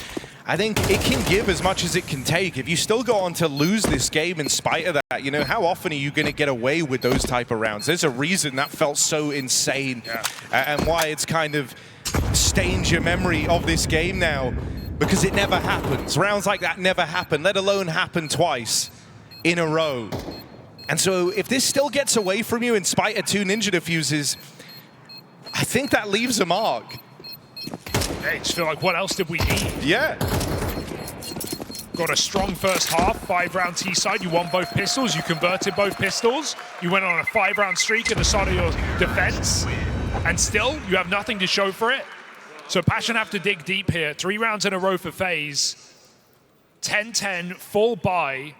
I think it can give as much as it can take. If you still go on to lose this game in spite of that, you know, how often are you going to get away with those type of rounds? There's a reason that felt so insane, and why it's kind of stained your memory of this game now, because it never happens. Rounds like that never happen, let alone happen twice in a row. And so if this still gets away from you in spite of 2 ninja diffuses, I think that leaves a mark. Hey, just feel like, what else did we need? Yeah. Got a strong first half, 5-round T-side. You won both pistols, you converted both pistols. You went on a 5-round streak at the side of your defense. And still, you have nothing to show for it. So Passion have to dig deep here. 3 rounds in a row for FaZe. 10-10, full buy.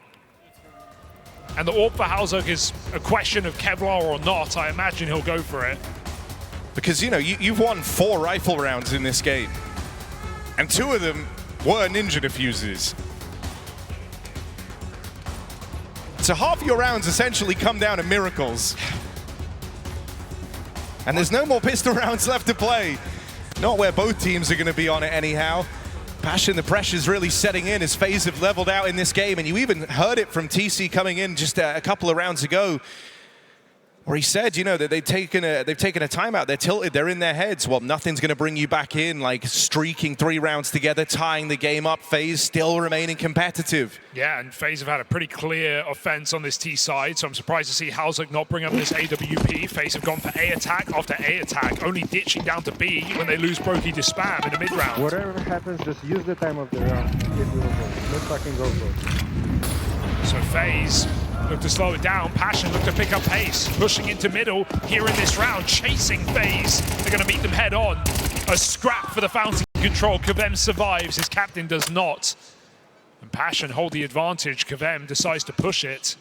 And the AWP for Halzog is a question of Kevlar or not. I imagine he'll go for it. Because, you know, you've won 4 rifle rounds in this game. And 2 of them were ninja diffuses. So half your rounds essentially come down to miracles. And there's no more pistol rounds left to play. Not where both teams are going to be on it anyhow. Passion, the pressure's really setting in as FaZe have leveled out in this game. And you even heard it from TC coming in just a couple of rounds ago, where he said, you know, that they've taken a timeout. They're tilted. They're in their heads. Well, nothing's going to bring you back in, like streaking 3 rounds together, tying the game up. FaZe still remaining competitive. Yeah, and FaZe have had a pretty clear offense on this T side, so I'm surprised to see Halzog not bring up this AWP. FaZe have gone for A attack after A attack, only ditching down to B when they lose Brokey to spam in the mid round. Whatever happens, just use the time of the round. Let's fucking go for it. So FaZe Look to slow it down. Passion look to pick up pace. Pushing into middle here in this round. Chasing FaZe. They're going to meet them head on. A scrap for the fountain control. Kvem survives. His captain does not. And Passion hold the advantage. Kvem decides to push it.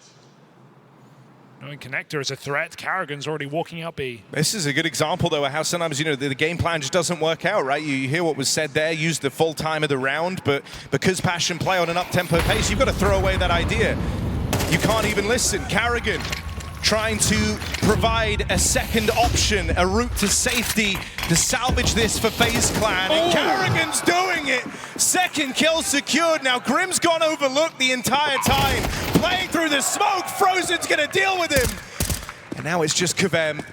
Knowing Connector is a threat, Carrigan's already walking out B. This is a good example, though, of how sometimes, you know, the game plan just doesn't work out, right? You hear what was said there, use the full time of the round, but because Passion play on an up-tempo pace, you've got to throw away that idea. You can't even listen. Carrigan trying to provide a second option, a route to safety to salvage this for FaZe Clan. And Carrigan's doing it. Second kill secured. Now Grim's gone overlooked the entire time. Playing through the smoke. Frozen's going to deal with him. And now it's just Kvem.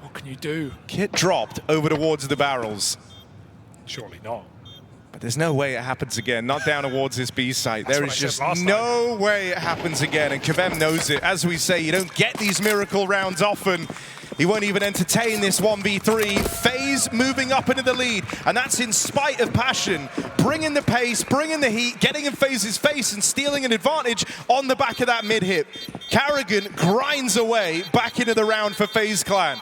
What can you do? Kit dropped over towards the barrels. Surely not. But there's no way it happens again. Not down towards this B site. There is just no way it happens again. And Kvem knows it. As we say, you don't get these miracle rounds often. He won't even entertain this 1v3. FaZe moving up into the lead. And that's in spite of Passion. Bringing the pace, bringing the heat, getting in FaZe's face and stealing an advantage on the back of that mid-hit. Carrigan grinds away back into the round for FaZe Clan.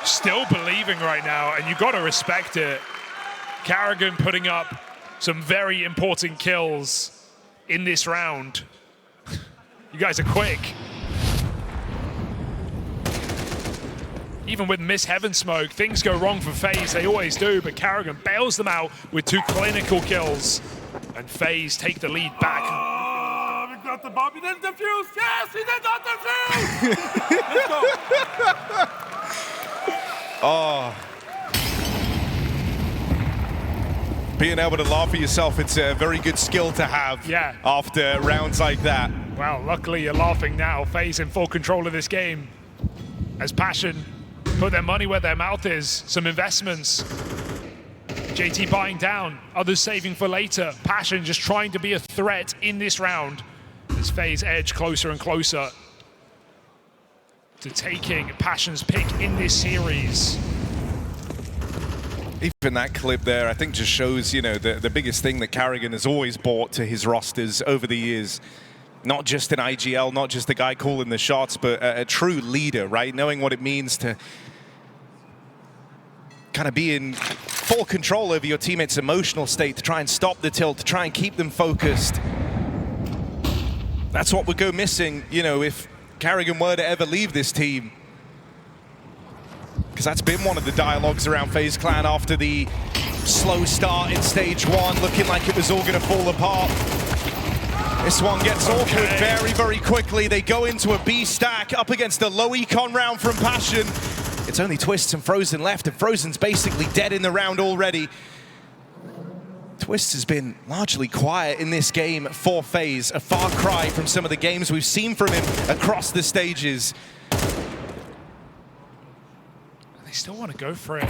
Still believing right now, and you got to respect it. Carrigan putting up some very important kills in this round. You guys are quick. Even with Miss Heaven Smoke, things go wrong for FaZe, they always do, but Carrigan bails them out with 2 clinical kills. And FaZe take the lead back. We got the bomb, he didn't defuse! Yes, he did not defuse! Let's go! Oh. Being able to laugh at yourself, it's a very good skill to have after rounds like that. Well, luckily you're laughing now. FaZe in full control of this game. As Passion put their money where their mouth is. Some investments. JT buying down, others saving for later. Passion just trying to be a threat in this round. As FaZe edge closer and closer to taking Passion's pick in this series. Even that clip there, I think just shows, you know, the biggest thing that Carrigan has always brought to his rosters over the years. Not just an IGL, not just the guy calling the shots, but a true leader, right? Knowing what it means to kind of be in full control over your teammates' emotional state, to try and stop the tilt, to try and keep them focused. That's what would go missing, you know, if Carrigan were to ever leave this team. Because that's been one of the dialogues around FaZe Clan after the slow start in stage 1, looking like it was all going to fall apart. This one gets awkward very, very quickly. They go into a B stack up against a low econ round from Passion. It's only Twists and Frozen left, and Frozen's basically dead in the round already. Twists has been largely quiet in this game for FaZe, a far cry from some of the games we've seen from him across the stages. They still want to go for it.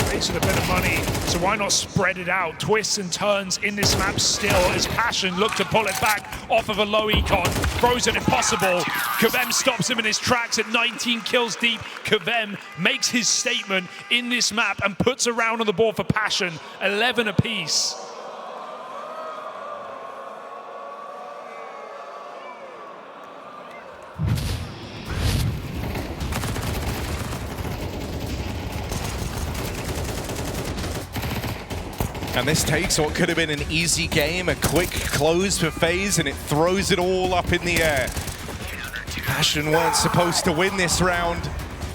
FaZe with a bit of money, so why not spread it out? Twists and turns in this map still as Passion look to pull it back off of a low econ. Frozen impossible. Kvem stops him in his tracks at 19 kills deep. Kvem makes his statement in this map and puts a round on the board for Passion, 11 apiece. And this takes what could have been an easy game, a quick close for FaZe, and it throws it all up in the air. Passion weren't supposed to win this round,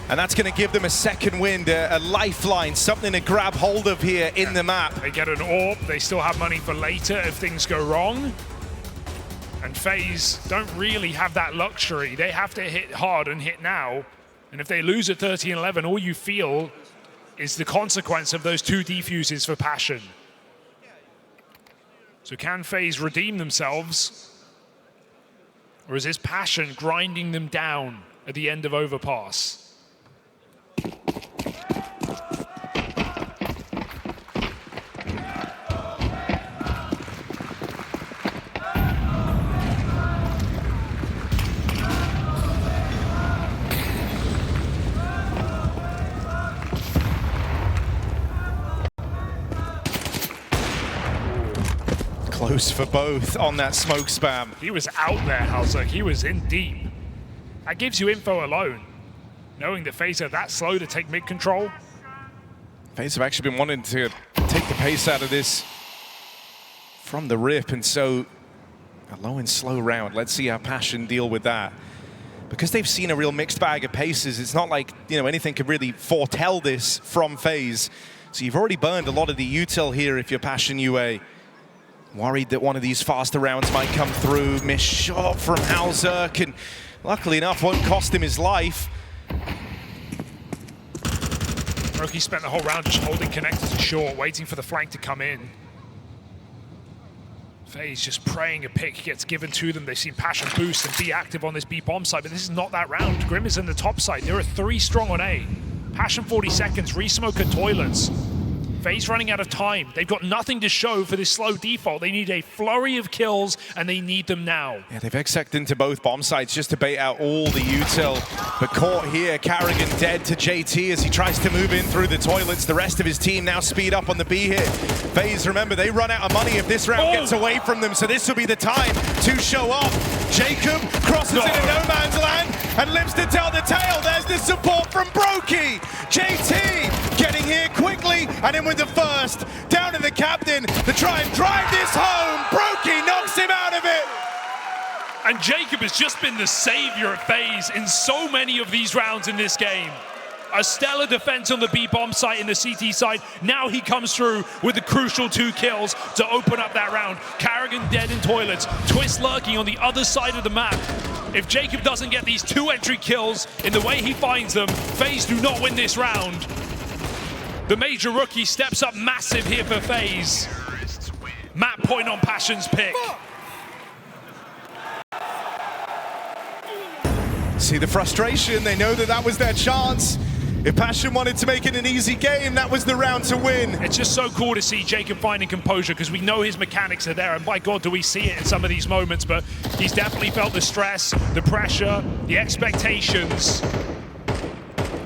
and that's going to give them a second wind, a lifeline, something to grab hold of here in the map. They get an AWP, they still have money for later if things go wrong. And FaZe don't really have that luxury. They have to hit hard and hit now. And if they lose at 13-11, all you feel is the consequence of those 2 defuses for Passion. So can FaZe redeem themselves? Or is this Passion grinding them down at the end of Overpass? close for both on that smoke spam. He was out there, Halzak. He was in deep. That gives you info alone. Knowing that FaZe are that slow to take mid control. FaZe have actually been wanting to take the pace out of this from the rip, and so a low and slow round. Let's see how Passion deal with that. Because they've seen a real mixed bag of paces, it's not like, you know, anything could really foretell this from FaZe. So you've already burned a lot of the util here if you're Passion UA. Worried that one of these faster rounds might come through. Missed shot from Halzak, and luckily enough won't cost him his life. Roki spent the whole round just holding connectors short, waiting for the flank to come in. FaZe just praying a pick gets given to them. They've seen Passion boost and be active on this B bomb side, but this is not that round. Grim is in the top side. There are 3 strong on A. Passion 40 seconds, resmoke at toilets. FaZe running out of time. They've got nothing to show for this slow default. They need a flurry of kills, and they need them now. Yeah, they've exec'd into both bomb sites just to bait out all the util. But caught here, Carrigan dead to JT as he tries to move in through the toilets. The rest of his team now speed up on the B hit. FaZe, remember, they run out of money if this round gets away from them, so this will be the time to show off. Jacob crosses into no man's land and lives to tell the tale. There's the support from Brokey. JT getting here quickly and in with the first. Down to the captain to try and drive this home. Brokey knocks him out of it. And Jacob has just been the savior of FaZe in so many of these rounds in this game. A stellar defense on the B bomb site in the CT side. Now he comes through with the crucial 2 kills to open up that round. Carrigan dead in toilets. Twist lurking on the other side of the map. If Jacob doesn't get these 2 entry kills in the way he finds them, FaZe do not win this round. The Major rookie steps up massive here for FaZe. Map point on Passion's pick. See the frustration. They know that that was their chance. If Passion wanted to make it an easy game, that was the round to win. It's just so cool to see Jacob finding composure because we know his mechanics are there, and by God do we see it in some of these moments, but he's definitely felt the stress, the pressure, the expectations.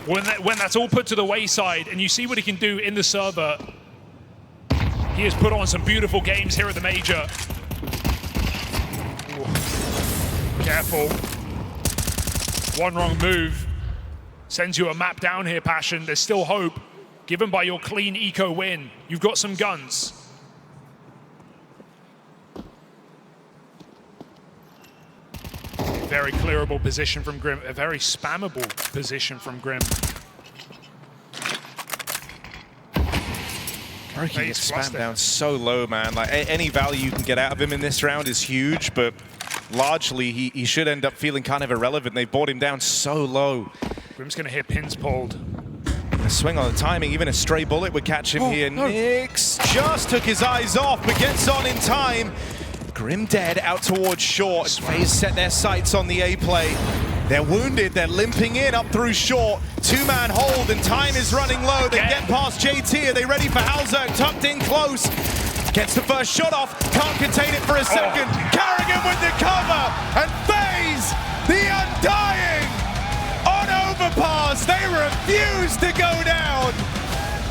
When that's all put to the wayside and you see what he can do in the server, he has put on some beautiful games here at the Major. Ooh. Careful. One wrong move sends you a map down here, Passion. There's still hope, given by your clean eco win. You've got some guns. Very clearable position from Grim, a very spammable position from Grim. He gets spammed down so low, man. Like any value you can get out of him in this round is huge, but largely he should end up feeling kind of irrelevant. They brought him down so low. Grim's gonna hear pins pulled. A swing on the timing, even a stray bullet would catch him here. No. Nix just took his eyes off, but gets on in time. Grim dead out towards short. FaZe set their sights on the A play. They're wounded, they're limping in up through short. 2-man hold and time is running low. They get past JT. Are they ready for Halzak? Tucked in close. Gets the first shot off, can't contain it for a second. Carrigan with the cover, and FaZe, the undying, on overpass. They refuse to go down.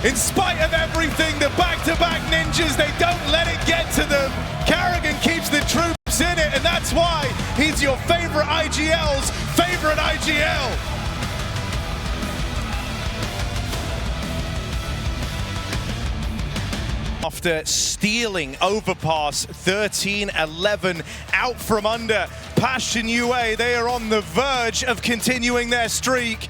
In spite of everything, the back-to-back ninjas, they don't let it get to them. Carrigan keeps the troops in it, and that's why he's your favorite IGL's favorite IGL. After stealing overpass 13-11 out from under, Passion UA, they are on the verge of continuing their streak.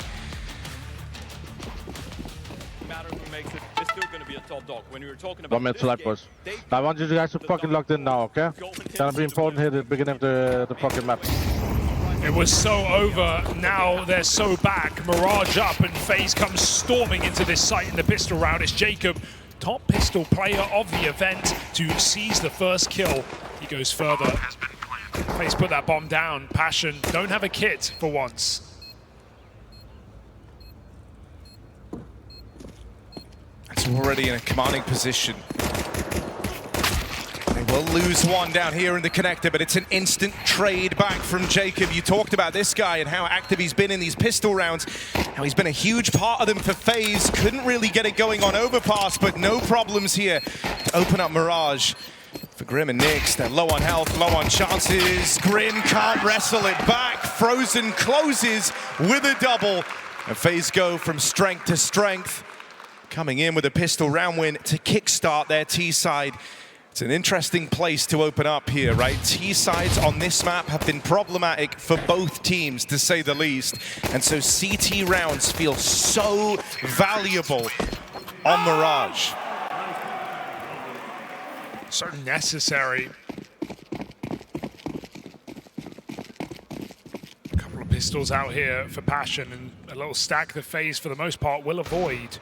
When we were talking about 1 minute to life, boys. I want you guys to fucking locked in now, okay? Gonna be important here at the beginning of the fucking map. It was so over, now they're so back. Mirage up and FaZe comes storming into this site in the pistol round. It's Jacob, top pistol player of the event, to seize the first kill. He goes further. FaZe put that bomb down. Passion don't have a kit for once. It's already in a commanding position. They will lose one down here in the connector, but it's an instant trade back from Jacob. You talked about this guy and how active he's been in these pistol rounds, how he's been a huge part of them for FaZe. Couldn't really get it going on overpass, but no problems here to open up Mirage. For Grim and Nyx, they're low on health, low on chances. Grim can't wrestle it back. Frozen closes with a double. And FaZe go from strength to strength, coming in with a pistol round win to kickstart their T-side. It's an interesting place to open up here, right? T-sides on this map have been problematic for both teams, to say the least. And so CT rounds feel so valuable on Mirage. So necessary. A couple of pistols out here for Passion, and a little stack that FaZe, for the most part, will avoid.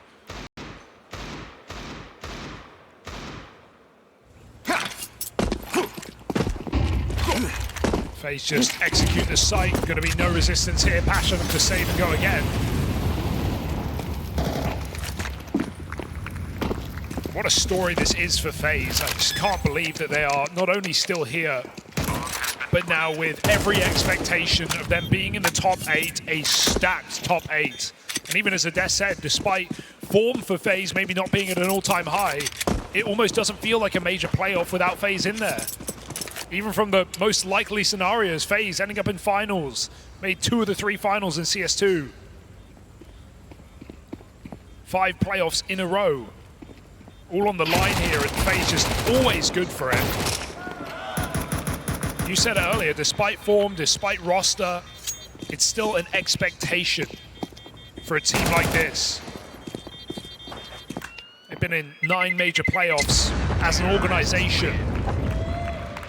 FaZe just execute the site. Going to be no resistance here. Passion to save and go again. What a story this is for FaZe. I just can't believe that they are not only still here, but now with every expectation of them being in the top 8, a stacked top 8. And even as Ades said, despite form for FaZe maybe not being at an all-time high, it almost doesn't feel like a major playoff without FaZe in there. Even from the most likely scenarios, FaZe ending up in finals, made 2 of the 3 finals in CS2. 5 playoffs in a row. All on the line here, and FaZe just always good for it. You said it earlier, despite form, despite roster, it's still an expectation for a team like this. They've been in 9 major playoffs as an organization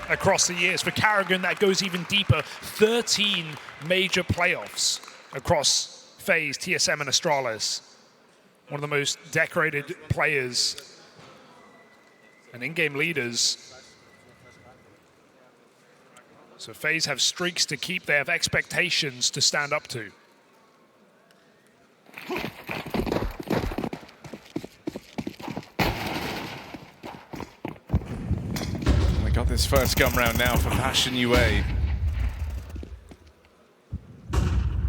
across the years. For Karrigan, that goes even deeper. 13 major playoffs across FaZe, TSM, and Astralis. One of the most decorated players and in-game leaders. So FaZe have streaks to keep, they have expectations to stand up to. We got this first gun round now for Passion UA.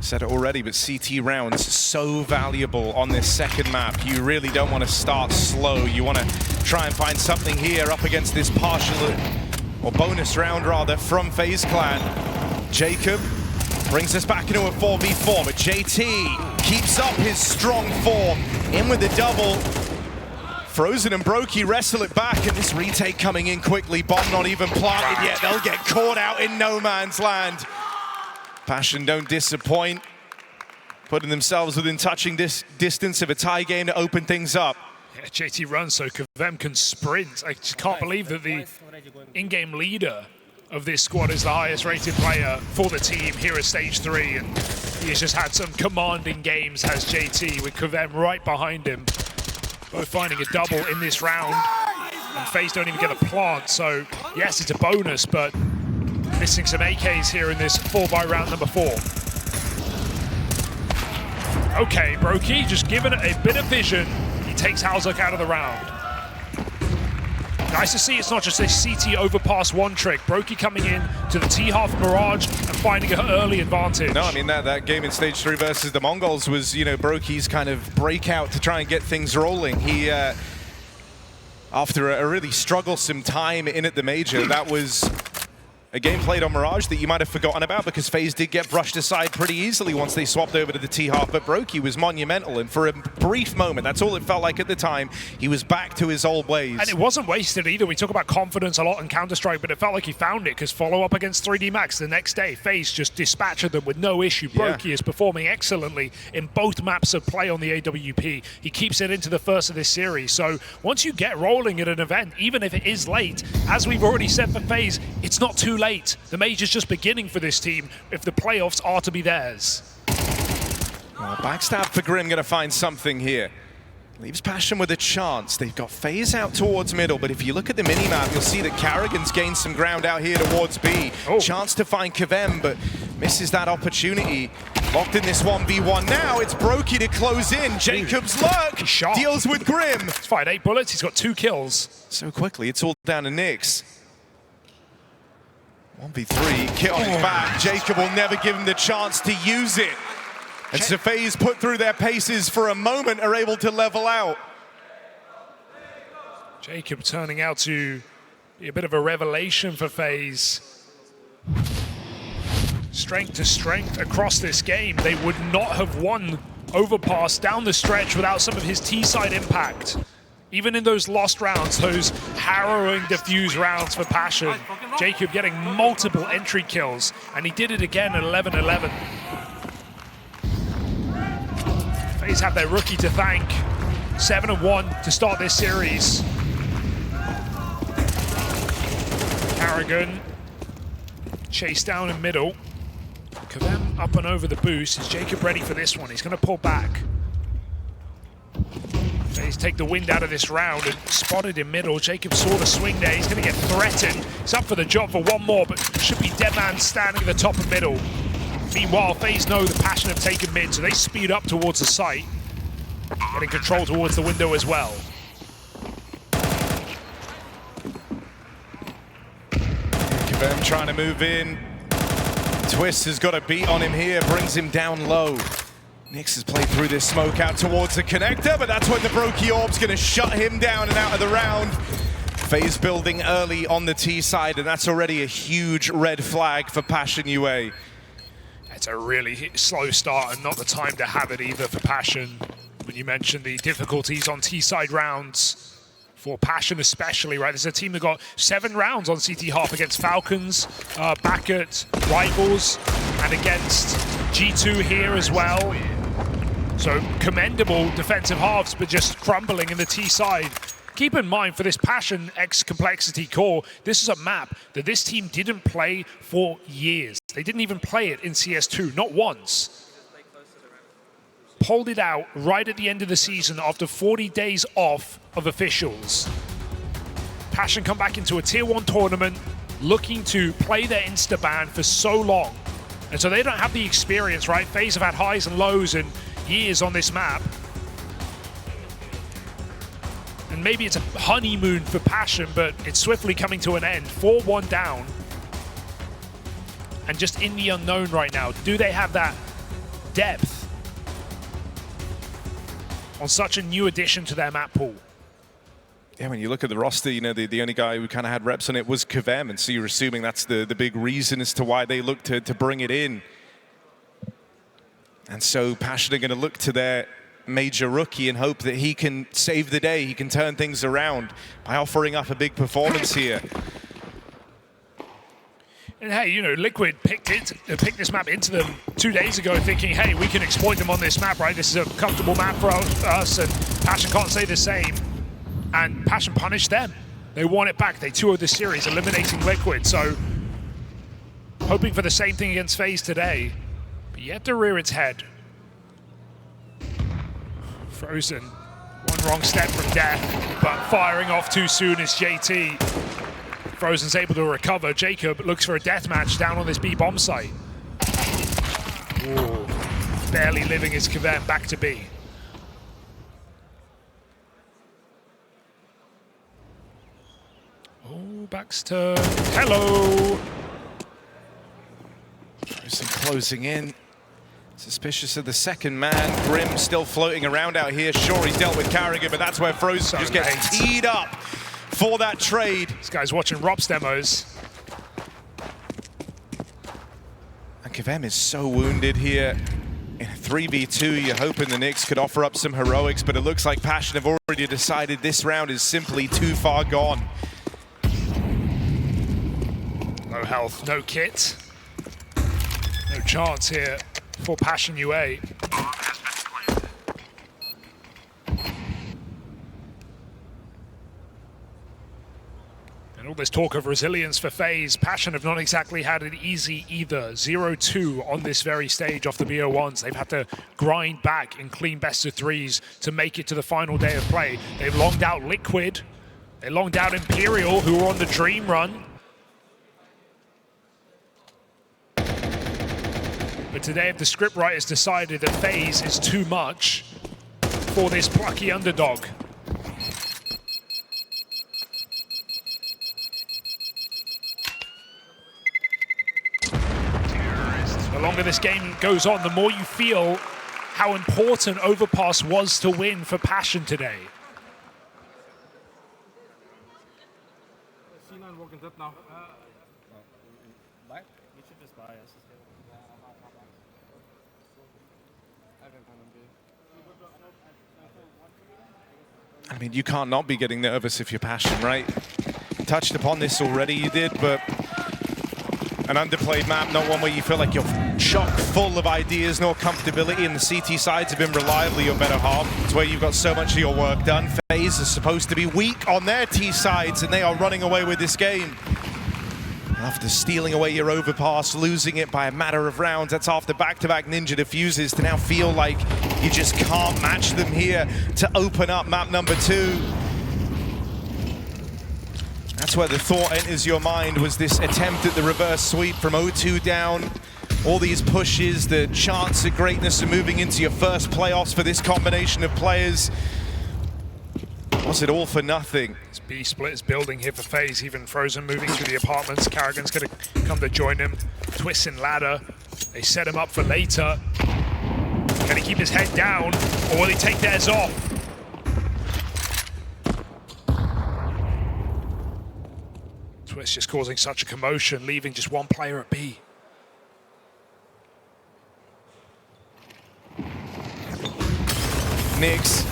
Said it already, but CT rounds so valuable on this second map. You really don't want to start slow. You want to try and find something here up against this partial, or bonus round rather, from FaZe Clan. Jacob brings us back into a 4v4, but JT keeps up his strong form. In with the double. Frozen and Brokey wrestle it back, and this retake coming in quickly. Bomb not even planted yet. They'll get caught out in no man's land. Passion don't disappoint, putting themselves within touching distance of a tie game to open things up. Yeah, JT runs so KVM can sprint. I just can't believe that the in-game leader of this squad is the highest rated player for the team here at stage 3, and he has just had some commanding games, has JT, with KVM right behind him. Both finding a double in this round, and FaZe don't even get a plant, so yes, it's a bonus, but missing some AKs here in this 4x round number 4. Okay, Brokey just given it a bit of vision. He takes Halzuk out of the round. Nice to see it's not just a CT overpass one trick. Brokey coming in to the T-half Mirage and finding an early advantage. No, I mean, that game in stage 3 versus the Mongols was, you know, Brokey's kind of breakout to try and get things rolling. He, after a really strugglesome time in at the Major, that was a game played on Mirage that you might have forgotten about, because FaZe did get brushed aside pretty easily once they swapped over to the T-half, but Brokey was monumental, and for a brief moment, that's all it felt like at the time, he was back to his old ways. And it wasn't wasted either. We talk about confidence a lot in Counter-Strike, but it felt like he found it, because follow-up against 3D Max the next day, FaZe just dispatched them with no issue. Brokey is performing excellently in both maps of play on the AWP. He keeps it into the first of this series, so once you get rolling at an event, even if it is late, as we've already said for FaZe, it's not too late. The Major's just beginning for this team if the playoffs are to be theirs. Well, backstab for Grim, going to find something here. Leaves Passion with a chance. They've got FaZe out towards middle, but if you look at the minimap, you'll see that Karrigan's gained some ground out here towards B. Chance to find KVM, but misses that opportunity. Locked in this 1v1 now. It's Brokey to close in. Jacob's luck deals with Grim. He's fired 8 bullets. He's got 2 kills. So quickly, it's all down to Nyx. 1v3, kit on his back. Jacob will never give him the chance to use it. And so FaZe put through their paces for a moment, are able to level out. Jacob turning out to Be a bit of a revelation for FaZe. Strength to strength across this game. They would not have won Overpass down the stretch without some of his T-side impact. Even in those lost rounds, those harrowing diffuse rounds for Passion, Jacob getting multiple entry kills, and he did it again at 11-11. FaZe have their rookie to thank. 7-1 to start this series. Carrigan chased down in middle. Kavem up and over the boost. Is Jacob ready for this one? He's going to pull back. FaZe take the wind out of this round and spotted in middle. Jacob saw the swing there. He's going to get threatened. He's up for the job for one more, but should be dead man standing at the top of middle. Meanwhile, FaZe know the Passion have taken mid, so they speed up towards the site. Getting control towards the window as well. Kavem trying to move in. Twist has got a beat on him here, brings him down low. Nix has played through this smoke out towards the connector, but that's when the Brokey Orb's going to shut him down and out of the round. FaZe building early on the T side, and that's already a huge red flag for Passion UA. It's a really slow start and not the time to have it either for Passion. When you mentioned the difficulties on T-side rounds, for Passion especially, right? This is a team that got 7 rounds on CT half against Falcons, back at Rivals, and against G2 here as well. So commendable defensive halves, but just crumbling in the T side. Keep in mind, for this Passion X Complexity core, this is a map that this team didn't play for years. They didn't even play it in CS2, not once. Pulled it out right at the end of the season after 40 days off of officials. Passion come back into a tier 1 tournament looking to play their insta-ban for so long. And so they don't have the experience, right? FaZe have had highs and lows and years on this map. And maybe it's a honeymoon for Passion, but it's swiftly coming to an end. 4-1 down. And just in the unknown right now. Do they have that depth on such a new addition to their map pool? Yeah, when you look at the roster, you know, the only guy who kind of had reps on it was Kavem, and so you're assuming that's the big reason as to why they look to bring it in. And so Passion are going to look to their major rookie and hope that he can save the day, he can turn things around by offering up a big performance here. And hey, you know, Liquid picked this map into them 2 days ago thinking, hey, we can exploit them on this map, right? This is a comfortable map for us, and Passion can't say the same. And Passion punished them. They won it back. They 2-0'd the series, eliminating Liquid. So, hoping for the same thing against FaZe today. But yet to rear its head. Frozen. One wrong step from death, but firing off too soon is JT. Frozen's able to recover. Jacob looks for a deathmatch down on this B bomb site. Ooh, barely living his Kavem back to B. Oh, Baxter. Hello. Frozen closing in. Suspicious of the second man. Grim still floating around out here. Sure, he's dealt with Carrigan, but that's where Frozen just gets teed up for that trade. This guy's watching Rob's demos. And Kavem is so wounded here. In a 3v2, you're hoping the Knicks could offer up some heroics, but it looks like Passion have already decided this round is simply too far gone. No health, no kit. No chance here for Passion UA. And all this talk of resilience for FaZe, Passion have not exactly had it easy either. 0-2 on this very stage off the BO1s. They've had to grind back in clean best of threes to make it to the final day of play. They've longed out Liquid. They longed out Imperial, who were on the dream run. But today, the scriptwriters decided that FaZe is too much for this plucky underdog. The longer this game goes on, the more you feel how important Overpass was to win for Passion today. that now. I mean, you can't not be getting nervous if you're Passion, right? Touched upon this already, you did, but an underplayed map, not one where you feel like you're chock full of ideas nor comfortability, and the CT sides have been reliably your better half. It's where you've got so much of your work done. FaZe is supposed to be weak on their T sides, and they are running away with this game. After stealing away your overpass, losing it by a matter of rounds, that's after back-to-back Ninja defuses, to now feel like you just can't match them here to open up map number 2. That's where the thought enters your mind, was this attempt at the reverse sweep from 0-2 down. All these pushes, the chance at greatness of moving into your first playoffs for this combination of players. Was it all for nothing? This B split is building here for FaZe, even Frozen moving through the apartments. Carrigan's going to come to join him. Twist and Ladder, they set him up for later. Can he keep his head down, or will he take theirs off? Twist just causing such a commotion, leaving just one player at B. Nyx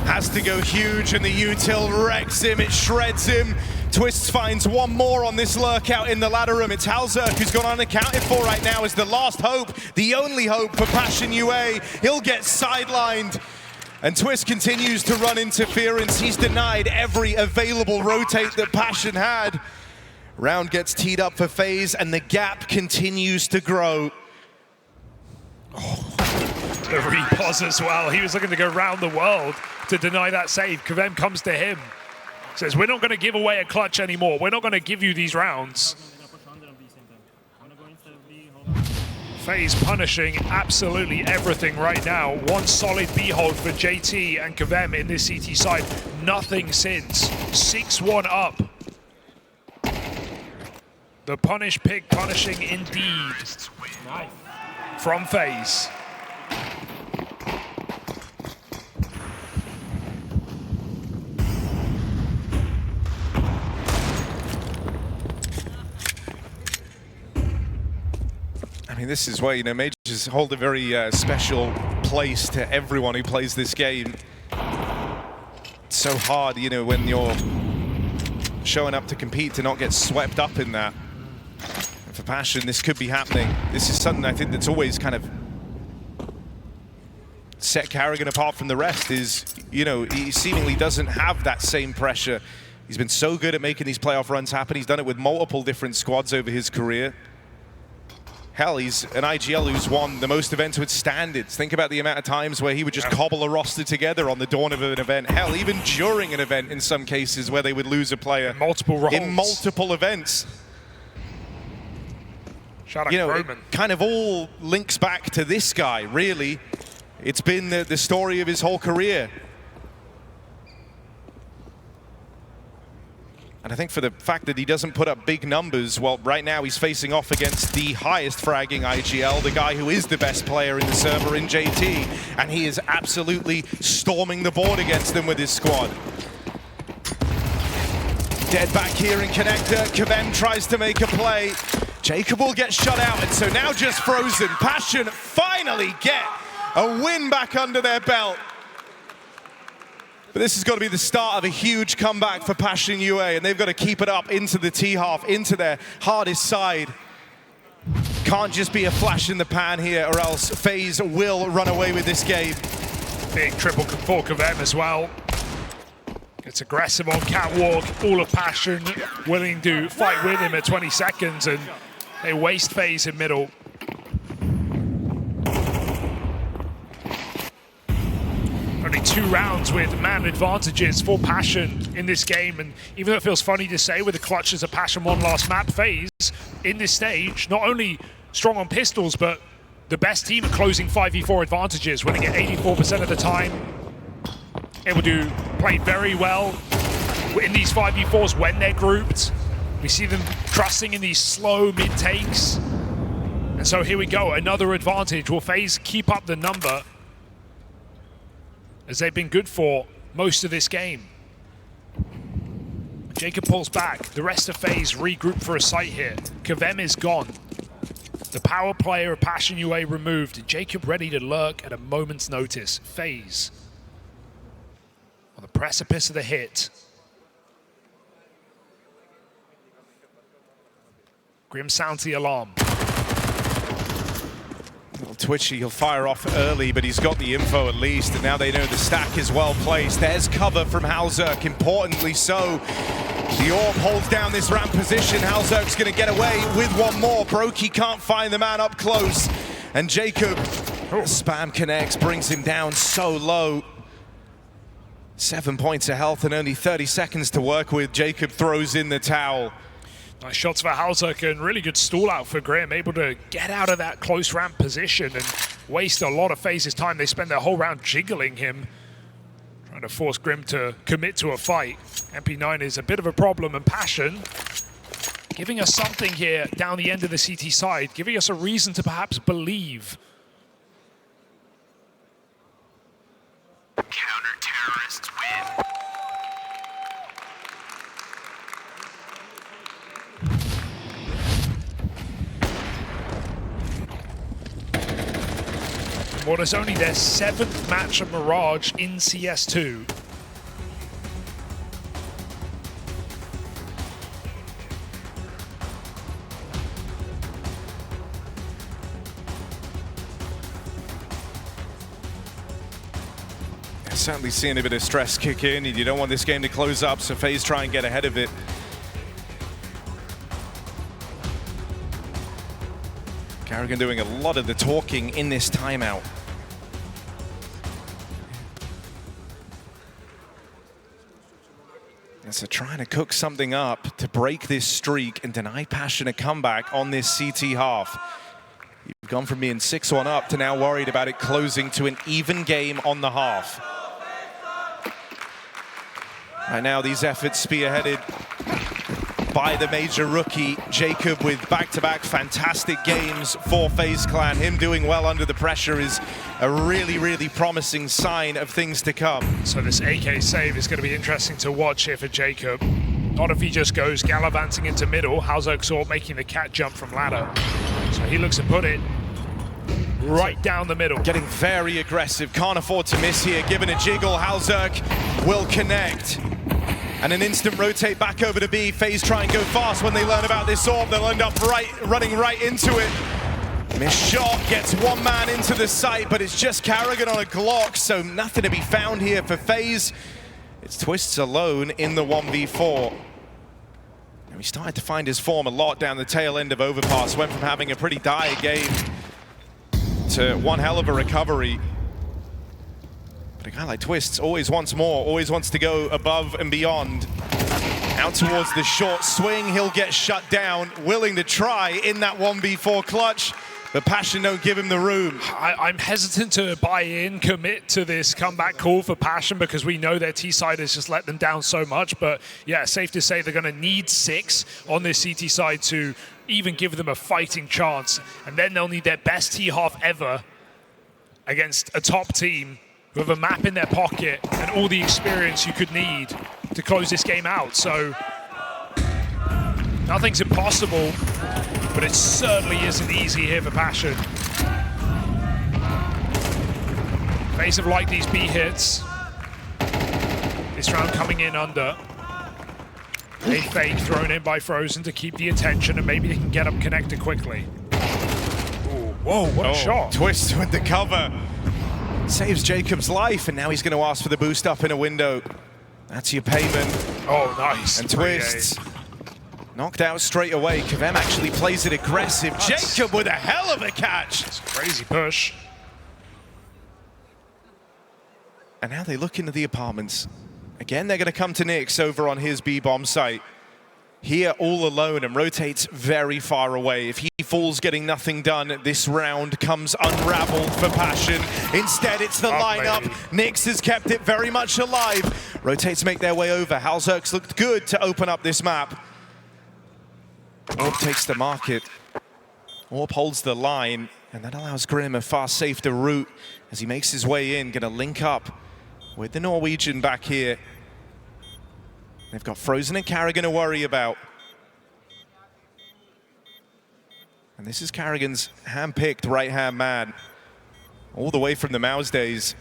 has to go huge, and the util wrecks him, it shreds him. Twist finds one more on this lurkout in the ladder room. It's Halzerk who's gone unaccounted for right now as the last hope, the only hope for Passion UA. He'll get sidelined, and Twist continues to run interference. He's denied every available rotate that Passion had. Round gets teed up for FaZe, and the gap continues to grow. The repos as well. He was looking to go round the world to deny that save. Kvem comes to him. Says, we're not going to give away a clutch anymore. We're not going to give you these rounds. FaZe punishing absolutely everything right now. One solid B hold for JT and Kvem in this CT side. Nothing since. 6-1 up. The punish pick punishing indeed. From FaZe. I mean, this is where, you know, Majors hold a very special place to everyone who plays this game. It's so hard, you know, when you're showing up to compete to not get swept up in that. And for Passion, this could be happening. This is something I think that's always kind of set Carrigan apart from the rest, is, you know, he seemingly doesn't have that same pressure. He's been so good at making these playoff runs happen. He's done it with multiple different squads over his career. Hell, he's an IGL who's won the most events with standards. Think about the amount of times where he would just cobble a roster together on the dawn of an event. Hell, even during an event in some cases where they would lose a player. In multiple events. Shout out, you know, Roman. It kind of all links back to this guy, really. It's been the story of his whole career. And I think for the fact that he doesn't put up big numbers, well, right now he's facing off against the highest fragging IGL, the guy who is the best player in the server in JT, and he is absolutely storming the board against them with his squad. Dead back here in Connector, Kvem tries to make a play. Jacob will get shut out, and so now just Frozen. Passion finally get a win back under their belt. But this has got to be the start of a huge comeback for Passion UA, and they've got to keep it up into the T-half, into their hardest side. Can't just be a flash in the pan here, or else FaZe will run away with this game. Big triple for Kvem as well. It's aggressive on Catwalk, all of Passion willing to fight with him at 20 seconds, and they waste FaZe in middle. Only 2 rounds with man advantages for Passion in this game, and even though it feels funny to say with the clutches of Passion won last map, FaZe in this stage, not only strong on pistols, but the best team at closing 5v4 advantages, winning it 84% of the time. Able to play very well in these 5v4s when they're grouped. We see them trusting in these slow mid-takes. And so here we go, another advantage. Will FaZe keep up the number, as they've been good for most of this game? Jacob pulls back. The rest of FaZe regroup for a sight here. KVM is gone. The power player of Passion UA removed. Jacob ready to lurk at a moment's notice. FaZe on the precipice of the hit. Grim sounds the alarm. Twitchy, he'll fire off early, but he's got the info at least, and now they know the stack is well placed. There's cover from Halzerk, importantly so. The Orb holds down this ramp position. Halzerk's going to get away with one more. Brokey can't find the man up close, and Jacob, spam connects, brings him down so low. 7 points of health and only 30 seconds to work with. Jacob throws in the towel. Nice shots for Halzerk and really good stall out for Grim, able to get out of that close ramp position and waste a lot of FaZe's time. They spend their whole round jiggling him, trying to force Grim to commit to a fight. MP9 is a bit of a problem, and Passion giving us something here down the end of the CT side, giving us a reason to perhaps believe. Counter-terrorists win. What is only their 7th match of Mirage in CS2. Certainly seeing a bit of stress kick in, and you don't want this game to close up, so FaZe try and get ahead of it. Carrigan doing a lot of the talking in this timeout. And so trying to cook something up to break this streak and deny Passion a comeback on this CT half. You've gone from being 6-1 up to now worried about it closing to an even game on the half. Right now, these efforts spearheaded by the Major rookie, Jacob, with back-to-back fantastic games for FaZe Clan. Him doing well under the pressure is a really, really promising sign of things to come. So this AK save is going to be interesting to watch here for Jacob. Not if he just goes gallivanting into middle. Halzerk making the cat jump from ladder. So he looks to put it right down the middle. Getting very aggressive, can't afford to miss here. Given a jiggle, Halzerk will connect. And an instant rotate back over to B. FaZe try and go fast when they learn about this orb. They'll end up running right into it. Missed shot, gets one man into the site, but it's just Carrigan on a Glock, so nothing to be found here for FaZe. It's Twists alone in the 1v4. And he started to find his form a lot down the tail end of Overpass. Went from having a pretty dire game to one hell of a recovery. But a guy like Twists always wants more, always wants to go above and beyond. Out towards the short swing, he'll get shut down, willing to try in that 1v4 clutch, but Passion don't give him the room. I'm hesitant to buy in, commit to this comeback call for Passion because we know their T-side has just let them down so much, but yeah, safe to say they're going to need 6 on this CT side to even give them a fighting chance, and then they'll need their best T-half ever against a top team with a map in their pocket and all the experience you could need to close this game out. So nothing's impossible, but it certainly isn't easy here for Passion. FaZe have liked these B hits. This round coming in under. A fake thrown in by Frozen to keep the attention, and maybe they can get up connected quickly. Ooh, whoa, what a shot. Twist with the cover. Saves Jacob's life, and now he's going to ask for the boost up in a window. That's your payment. Oh, nice. And Twists knocked out straight away. KVM actually plays it aggressive. Jacob with a hell of a catch. It's a crazy push. And now they look into the apartments. Again, they're going to come to Nyx over on his B-bomb site. Here all alone and rotates very far away. If he falls getting nothing done, this round comes unraveled for Passion. Instead, it's the lineup. Nyx has kept it very much alive. Rotates make their way over. Halzerk's looked good to open up this map. Orb takes the market. Orb holds the line, and that allows Grim a far safer route as he makes his way in, gonna link up with the Norwegian back here. They've got Frozen and Carrigan to worry about. And this is Carrigan's hand-picked right-hand man, all the way from the Mouse days.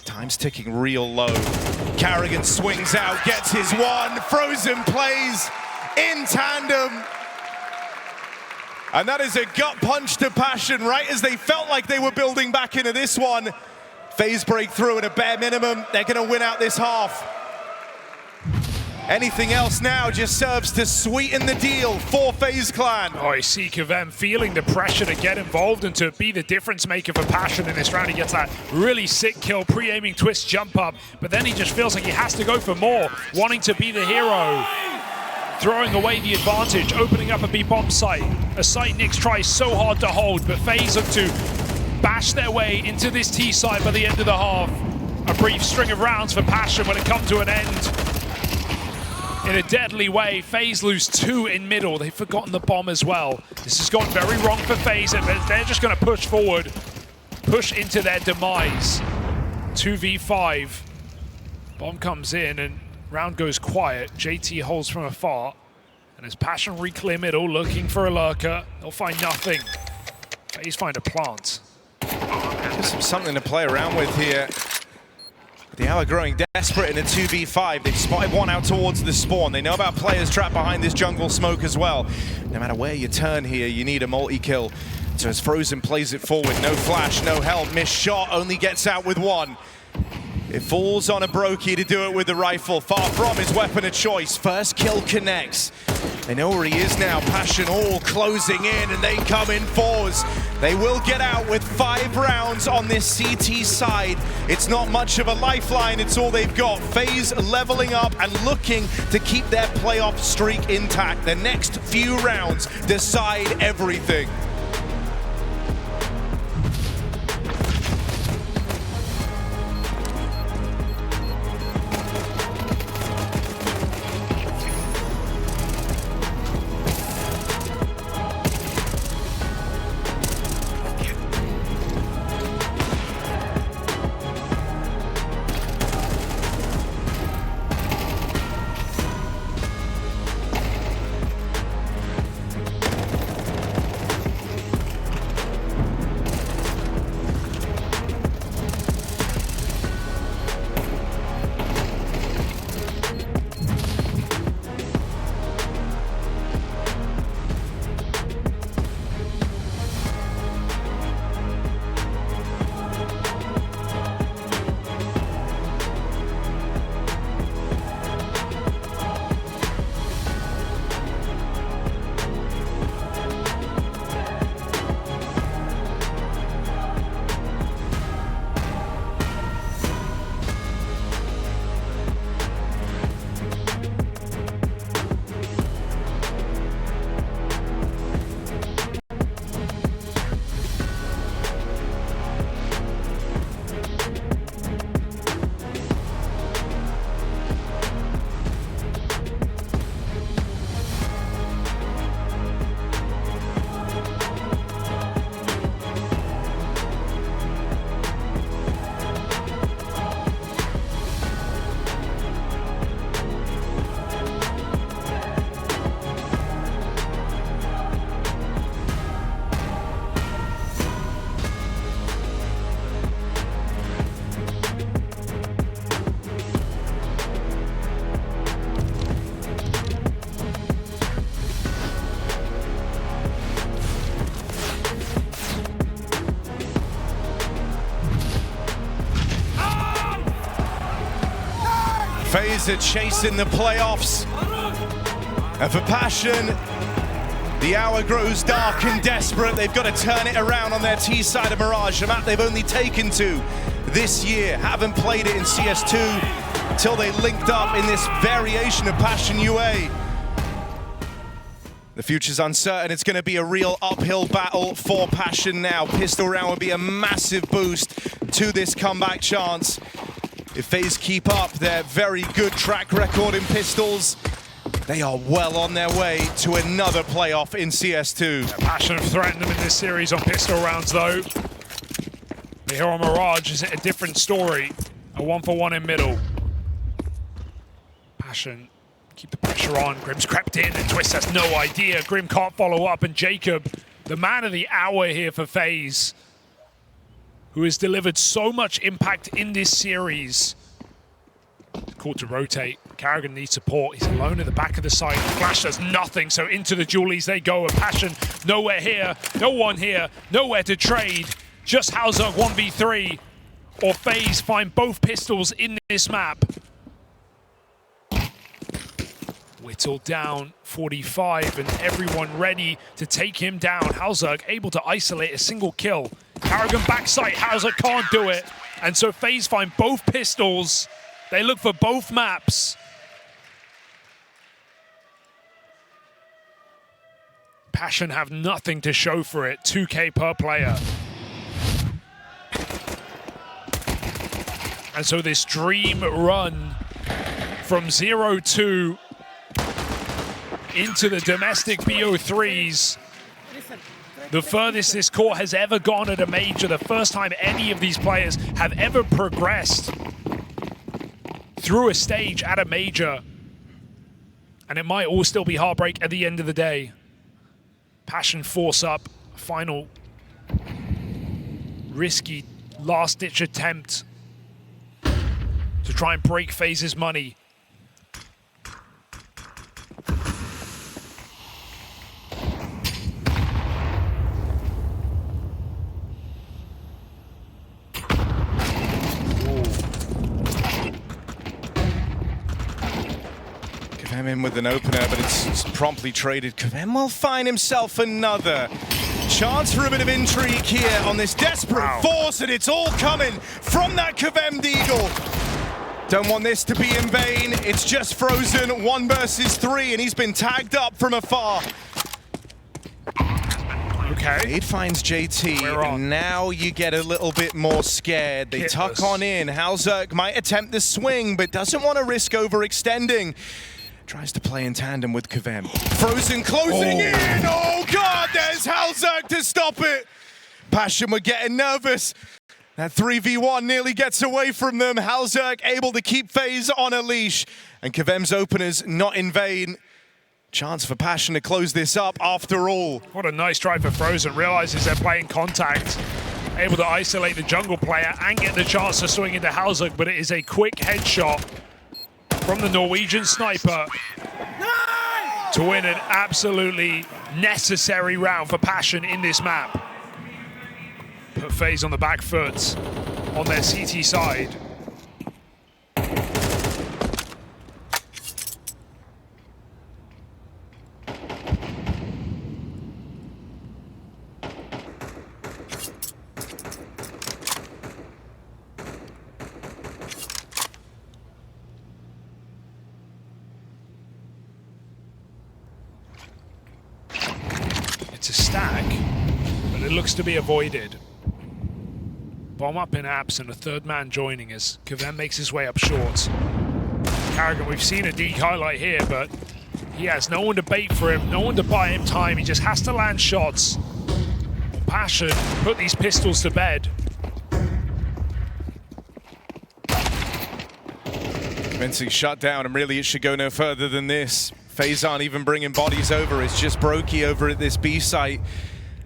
Time's ticking real low. Carrigan swings out, gets his one. Frozen plays in tandem. And that is a gut punch to Passion right as they felt like they were building back into this one. FaZe break through at a bare minimum. They're going to win out this half. Anything else now just serves to sweeten the deal for FaZe Clan. Oh, you see KVM feeling the pressure to get involved and to be the difference maker for Passion in this round. He gets that really sick kill, pre-aiming twist jump up, but then he just feels like he has to go for more, wanting to be the hero. Throwing away the advantage, opening up a B-bomb site. A site Nyx tries so hard to hold, but FaZe look to bash their way into this T side by the end of the half. A brief string of rounds for Passion when it comes to an end. In a deadly way, FaZe lose 2 in middle. They've forgotten the bomb as well. This has gone very wrong for FaZe, and they're just going to push forward, push into their demise. 2v5. Bomb comes in, and round goes quiet. JT holds from afar. And as Passion reclear middle, looking for a lurker, they'll find nothing. FaZe find a plant. Just something to play around with here. The Hour growing desperate in a 2v5. They've spotted one out towards the spawn. They know about players trapped behind this jungle smoke as well. No matter where you turn here, you need a multi-kill. So as Frozen plays it forward, no flash, no help, missed shot, only gets out with one. It falls on a Brokey to do it with the rifle. Far from his weapon of choice. First kill connects. They know where he is now. Passion all closing in, and they come in fours. They will get out with 5 rounds on this CT side. It's not much of a lifeline, it's all they've got. FaZe leveling up and looking to keep their playoff streak intact. The next few rounds decide everything. FaZe are chasing the playoffs. And for Passion, the hour grows dark and desperate. They've got to turn it around on their T side of Mirage, a map they've only taken to this year. Haven't played it in CS2 until they linked up in this variation of Passion UA. The future's uncertain. It's going to be a real uphill battle for Passion now. Pistol round would be a massive boost to this comeback chance. If FaZe keep up their very good track record in pistols, they are well on their way to another playoff in CS2. Passion have threatened them in this series on pistol rounds, though. But here on Mirage is a different story. A 1-for-1 in middle. Passion, keep the pressure on. Grim's crept in and Twist has no idea. Grim can't follow up, and Jacob, the man of the hour here for FaZe, who has delivered so much impact in this series. Called to rotate. Carrigan needs support. He's alone at the back of the site. Flash does nothing, so into the dualies they go. And Passion, nowhere here, no one here, nowhere to trade. Just Hauser 1v3, or FaZe find both pistols in this map. Whittle down 45, and everyone ready to take him down. Halzerg able to isolate a single kill. Carrigan backside, Halzerg can't do it. And so FaZe find both pistols. They look for both maps. Passion have nothing to show for it, 2K per player. And so this dream run from 0-2 into the domestic BO3s, the furthest this court has ever gone at a major, the first time any of these players have ever progressed through a stage at a major. And it might all still be heartbreak at the end of the day. Passion force up, final risky last-ditch attempt to try and break FaZe's money. Kvem in with an opener, but it's promptly traded. Kvem will find himself another chance for a bit of intrigue here on this desperate force, and it's all coming from that Kvem Deagle. Don't want this to be in vain. It's just Frozen 1 versus 3, and he's been tagged up from afar. Okay. It finds JT, and now you get a little bit more scared. They tuck on in. Halzerg might attempt the swing, but doesn't want to risk overextending. Tries to play in tandem with Kvem. Frozen closing in! Oh God, there's Halzerg to stop it! Passion were getting nervous. That 3v1 nearly gets away from them. Halzerg able to keep FaZe on a leash. And Kvem's openers not in vain. Chance for Passion to close this up after all. What a nice try for Frozen. Realizes they're playing contact. Able to isolate the jungle player and get the chance to swing into Halzerg, but it is a quick headshot from the Norwegian sniper to win an absolutely necessary round for Passion in this map. Put FaZe on the back foot on their CT side. It's a stack, but it looks to be avoided. Bomb up in apps and a third man joining as Kvem makes his way up short. Carrigan, we've seen a deke highlight here, but he has no one to bait for him, no one to buy him time. He just has to land shots. Passion put these pistols to bed. Vincey shut down, and really it should go no further than this. FaZe aren't even bringing bodies over. It's just Brokey over at this B site.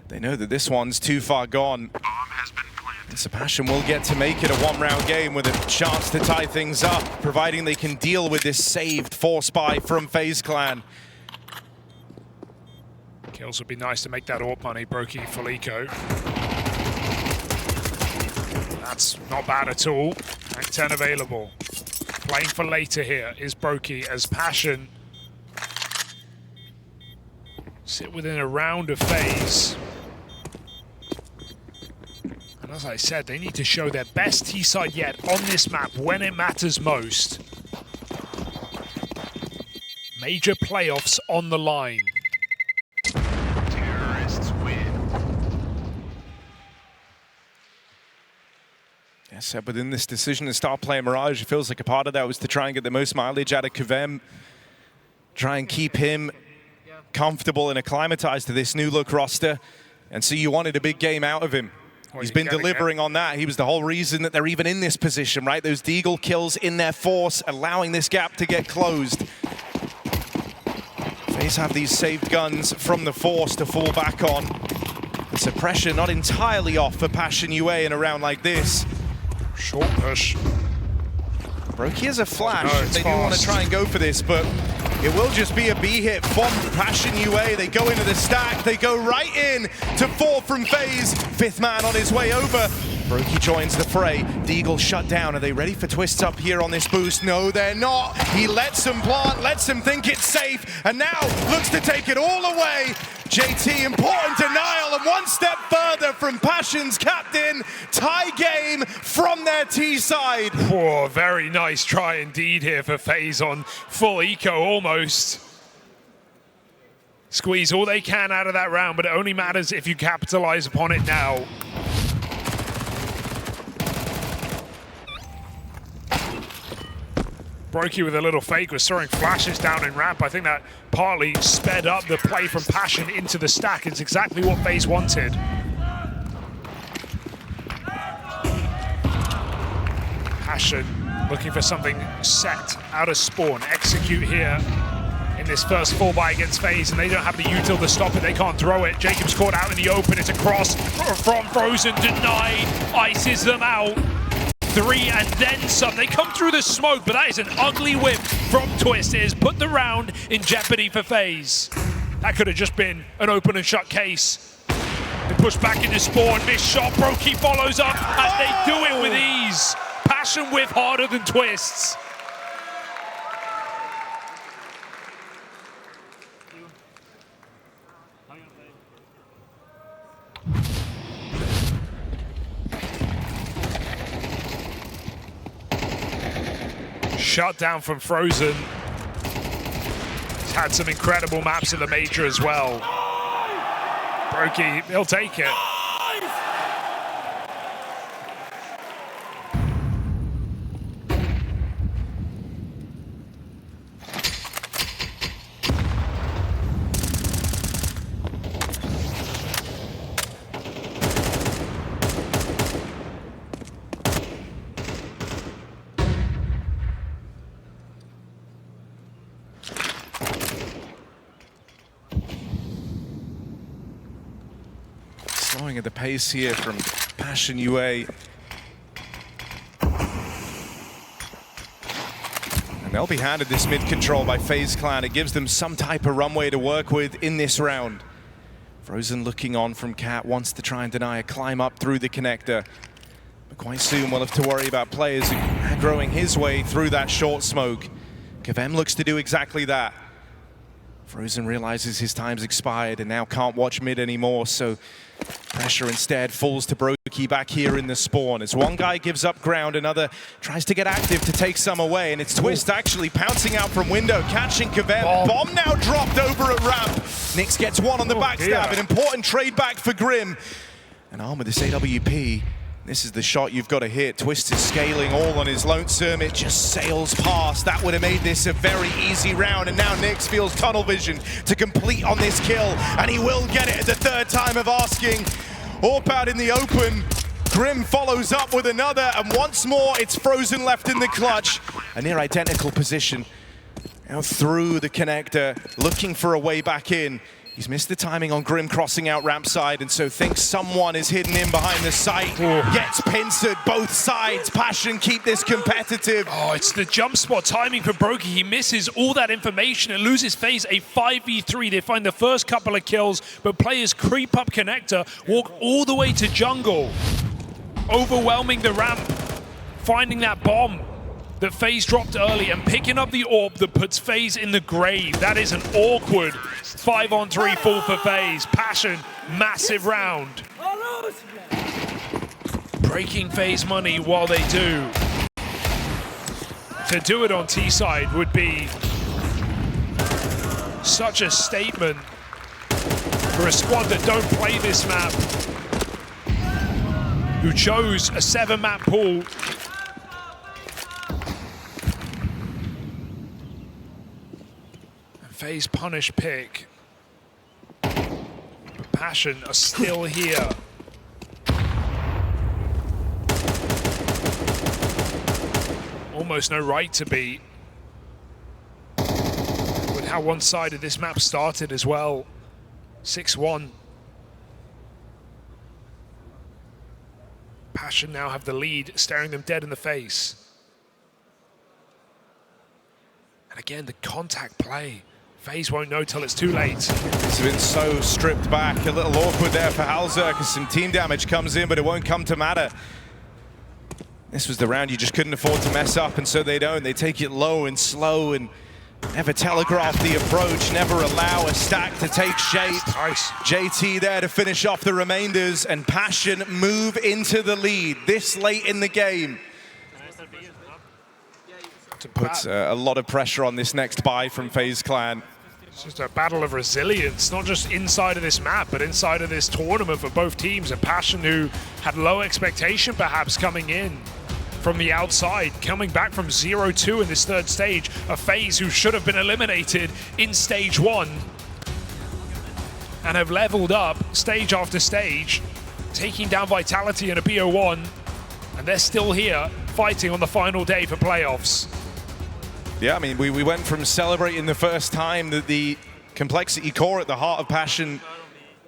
They know that this one's too far gone. Bomb has been planted. And so Passion will get to make it a one-round game with a chance to tie things up, providing they can deal with this saved force buy from FaZe Clan. Kills would be nice to make that AWP money. Brokey, Felico. That's not bad at all. Rank 10 available. Playing for later here is Brokey as Passion sit within a round of FaZe. And as I said, they need to show their best T-side yet on this map when it matters most. Major playoffs on the line. Terrorists win. Yeah, said within this decision to start playing Mirage, it feels like a part of that was to try and get the most mileage out of Kvem. Try and keep him comfortable and acclimatized to this new look roster. And so you wanted a big game out of him. He's been delivering on that. He was the whole reason that they're even in this position, right? Those Deagle kills in their force, allowing this gap to get closed. FaZe have these saved guns from the force to fall back on. The suppression not entirely off for Passion UA in a round like this. Short push. Brokey has a flash. Oh, no, they do want to try and go for this, but it will just be a B hit from Passion UA. They go into the stack. They go right in to 4 from FaZe. 5th man on his way over. Brokey joins the fray. Deagle shut down. Are they ready for twists up here on this boost? No, they're not. He lets them plant, lets them think it's safe, and now looks to take it all away. JT, important denial, and one step further from Passion's captain. Tie game from their T side. Oh, very nice try indeed here for FaZe on full eco almost. Squeeze all they can out of that round, but it only matters if you capitalize upon it now. Brokey with a little fake was throwing flashes down in ramp. I think that partly sped up the play from Passion into the stack. It's exactly what FaZe wanted. Passion looking for something set out of spawn. Execute here in this first full buy against FaZe, and they don't have the util to stop it. They can't throw it. Jacob's caught out in the open. It's a cross from Frozen, denied. Ices them out. 3 and then some. They come through the smoke, but that is an ugly whip from Twist. It has put the round in jeopardy for FaZe. That could have just been an open and shut case. They push back into spawn, missed shot. Brokey follows up, and they do it with ease. Passion whip harder than Twists. Shut down from Frozen. He's had some incredible maps in the Major as well. Brokey, he'll take it. Slowing at the pace here from Passion UA. And they'll be handed this mid control by FaZe Clan. It gives them some type of runway to work with in this round. Frozen looking on from Cat, wants to try and deny a climb up through the connector. But quite soon we'll have to worry about players growing his way through that short smoke. KVM looks to do exactly that. Frozen realizes his time's expired and now can't watch mid anymore, so pressure instead falls to Brokey back here in the spawn. As one guy gives up ground, another tries to get active to take some away, and it's Twist actually pouncing out from window, catching KVM. Bomb now dropped over at ramp. Nyx gets one on the backstab, an important trade back for Grim. And arm with this AWP. This is the shot you've got to hit. Twist is scaling all on his lonesome. It just sails past. That would have made this a very easy round. And now Nyx feels tunnel vision to complete on this kill. And he will get it at the 3rd time of asking. Orp out in the open. Grim follows up with another. And once more, it's Frozen left in the clutch. A near identical position. Now through the connector, looking for a way back in. He's missed the timing on Grim crossing out ramp side, and so thinks someone is hidden in behind the site. Gets pincered both sides. Passion keep this competitive. Oh, it's the jump spot timing for Brokey. He misses all that information and loses FaZe a 5v3. They find the first couple of kills, but players creep up connector, walk all the way to jungle, overwhelming the ramp, finding that bomb that FaZe dropped early and picking up the orb that puts FaZe in the grave. That is an awkward 5-on-3 fall for FaZe. Passion, massive round. Breaking FaZe money while they do. To do it on T side would be such a statement for a squad that don't play this map, who chose a 7-map pool. FaZe punish pick. But Passion are still here. almost no right to be. With how one-sided this map started as well. 6-1. Passion now have the lead, staring them dead in the face. And again, the contact play. FaZe won't know till it's too late. It's been so stripped back, a little awkward there for Halzer because some team damage comes in, but it won't come to matter. This was the round you just couldn't afford to mess up, and so they don't. They take it low and slow and never telegraph the approach, never allow a stack to take shape. Nice. JT there to finish off the remainders, and Passion move into the lead this late in the game. Puts a lot of pressure on this next buy from FaZe Clan. It's just a battle of resilience, not just inside of this map, but inside of this tournament for both teams. And Passion, who had low expectation perhaps coming in from the outside, coming back from 0-2 in this third stage. A FaZe who should have been eliminated in stage 1 and have leveled up stage after stage, taking down Vitality in a BO1, and they're still here fighting on the final day for playoffs. Yeah, I mean, we went from celebrating the first time that the complexity core at the heart of Passion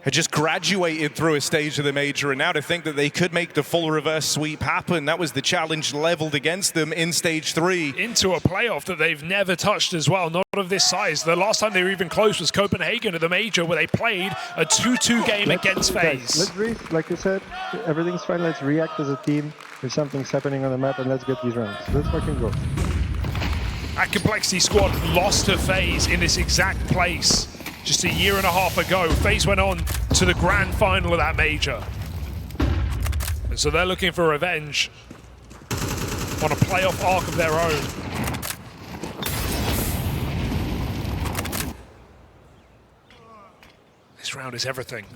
had just graduated through a stage of the major, and now to think that they could make the full reverse sweep happen, that was the challenge leveled against them in stage 3. Into a playoff that they've never touched as well, not of this size. The last time they were even close was Copenhagen at the major, where they played a 2-2 game against FaZe. Let's breathe, like you said, everything's fine, let's react as a team. If something's happening on the map, and let's get these rounds. Let's fucking go. That Complexity squad lost to FaZe in this exact place just a year and a half ago. FaZe went on to the grand final of that major. And so they're looking for revenge on a playoff arc of their own. This round is everything.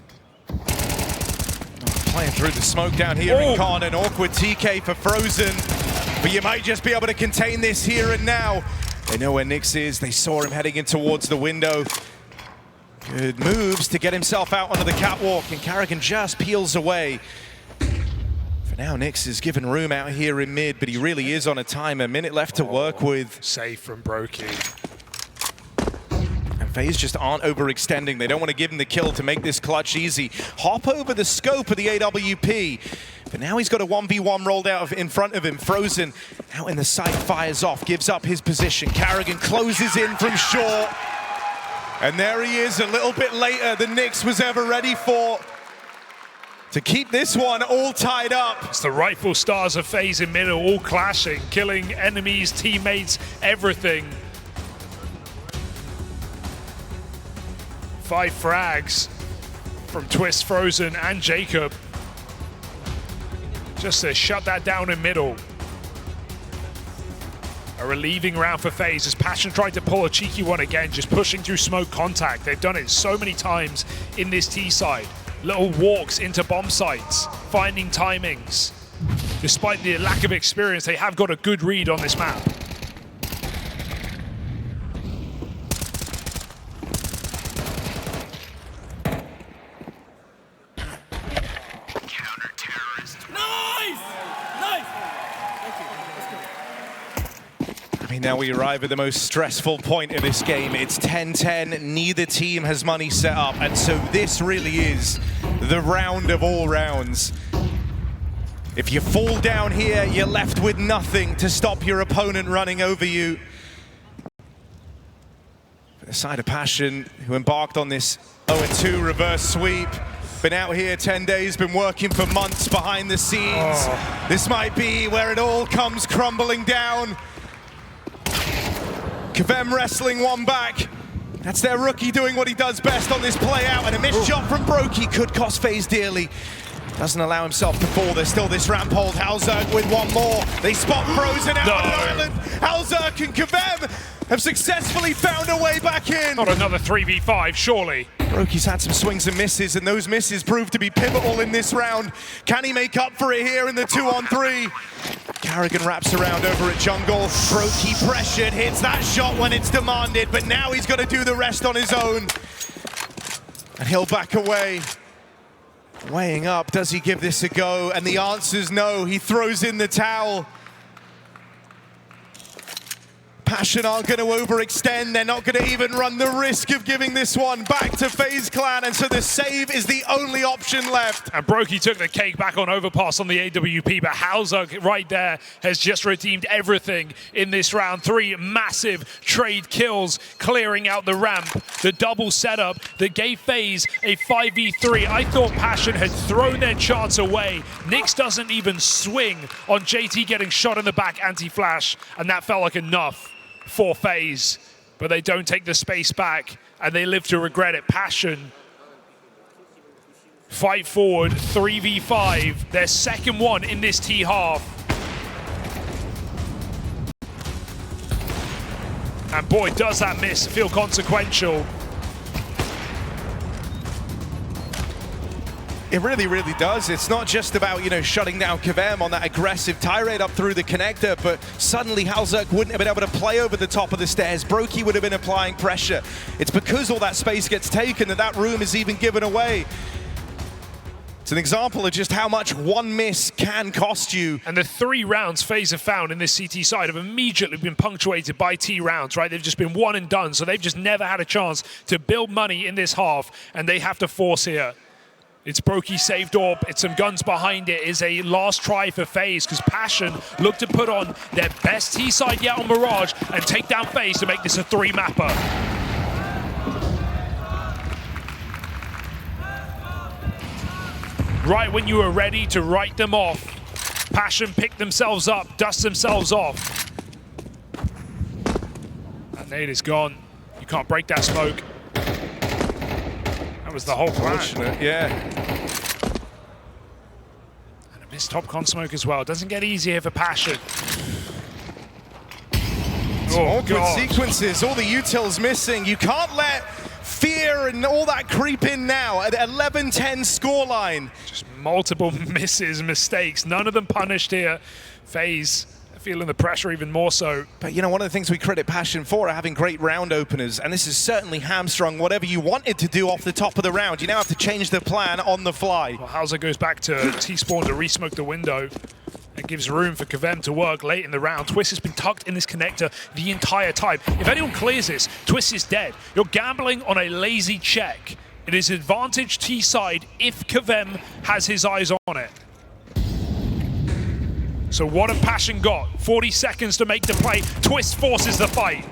Playing through the smoke down here in Con, an awkward TK for Frozen. But you might just be able to contain this here and now. They know where Nyx is. They saw him heading in towards the window. Good moves to get himself out onto the catwalk, and Carrigan just peels away. For now, Nyx is given room out here in mid, but he really is on a timer. A minute left to work with. Safe from Brokey. And FaZe just aren't overextending. They don't want to give him the kill to make this clutch easy. Hop over the scope of the AWP. But now he's got a 1v1 rolled out in front of him. Frozen out in the sight, fires off, gives up his position. Carrigan closes in from short. And there he is, a little bit later than Nyx was ever ready for. To keep this one all tied up. It's the rightful stars of FaZe in middle, all clashing, killing enemies, teammates, everything. 5 frags from Twist, Frozen, and Jacob. Just to shut that down in middle. A relieving round for FaZe as Passion tried to pull a cheeky one again, just pushing through smoke contact. They've done it so many times in this T side. Little walks into bomb sites, finding timings. Despite the lack of experience, they have got a good read on this map. I mean, now we arrive at the most stressful point of this game. It's 10-10, neither team has money set up, and so this really is the round of all rounds. If you fall down here, you're left with nothing to stop your opponent running over you. The side of Passion, who embarked on this 0-2 reverse sweep, been out here 10 days, been working for months behind the scenes. This might be where it all comes crumbling down. KVM wrestling one back. That's their rookie doing what he does best on this play out, and a missed shot from Brokey could cost FaZe dearly. Doesn't allow himself to fall. There's still this ramp hold. Halzerk with one more. They spot Frozen out on an island. Halzerk and KVM have successfully found a way back in. Not another 3v5, surely. Brokey's had some swings and misses, and those misses proved to be pivotal in this round. Can he make up for it here in the 2-on-3? Carrigan wraps around over at jungle. Brokey pressured, hits that shot when it's demanded, but now he's got to do the rest on his own. And he'll back away. Weighing up, does he give this a go? And the answer's no. He throws in the towel. Passion aren't going to overextend. They're not going to even run the risk of giving this one back to FaZe Clan, and so the save is the only option left. And Brokey took the cake back on Overpass on the AWP, but Halzug right there has just redeemed everything in this round. 3 massive trade kills, clearing out the ramp. The double setup that gave FaZe a 5v3. I thought Passion had thrown their chance away. Nyx doesn't even swing on JT getting shot in the back, anti-flash, and that felt like enough for FaZe, but they don't take the space back, and they live to regret it. Passion fight forward, 3v5, their second one in this T half. And boy, does that miss feel consequential. It really, really does. It's not just about, shutting down KVM on that aggressive tirade up through the connector, but suddenly Halzug wouldn't have been able to play over the top of the stairs. Brokey would have been applying pressure. It's because all that space gets taken that room is even given away. It's an example of just how much one miss can cost you. And the 3 rounds FaZe have found in this CT side have immediately been punctuated by T rounds, right? They've just been one and done, so they've just never had a chance to build money in this half, and they have to force here. It's Brokey saved orb, it's some guns behind it, is a last try for FaZe, because Passion look to put on their best T side yet on Mirage and take down FaZe to make this a 3-mapper. Right when you were ready to write them off, Passion picked themselves up, dust themselves off. That nade is gone. You can't break that smoke. That was the whole plan. Yeah. And a missed top con smoke as well. Doesn't get easier for Passion. Awkward sequences, all the utils missing. You can't let fear and all that creep in now at 11-10 scoreline. Just multiple misses, mistakes. None of them punished here. FaZe feeling the pressure even more so. But one of the things we credit Passion for are having great round openers, and this has certainly hamstrung whatever you wanted to do off the top of the round. You now have to change the plan on the fly. Well, Halzug goes back to T-spawn to re-smoke the window. It gives room for KVM to work late in the round. Twist has been tucked in this connector the entire time. If anyone clears this, Twist is dead. You're gambling on a lazy check. It is advantage T-side if KVM has his eyes on it. So what have Passion got? 40 seconds to make the play. Twist forces the fight.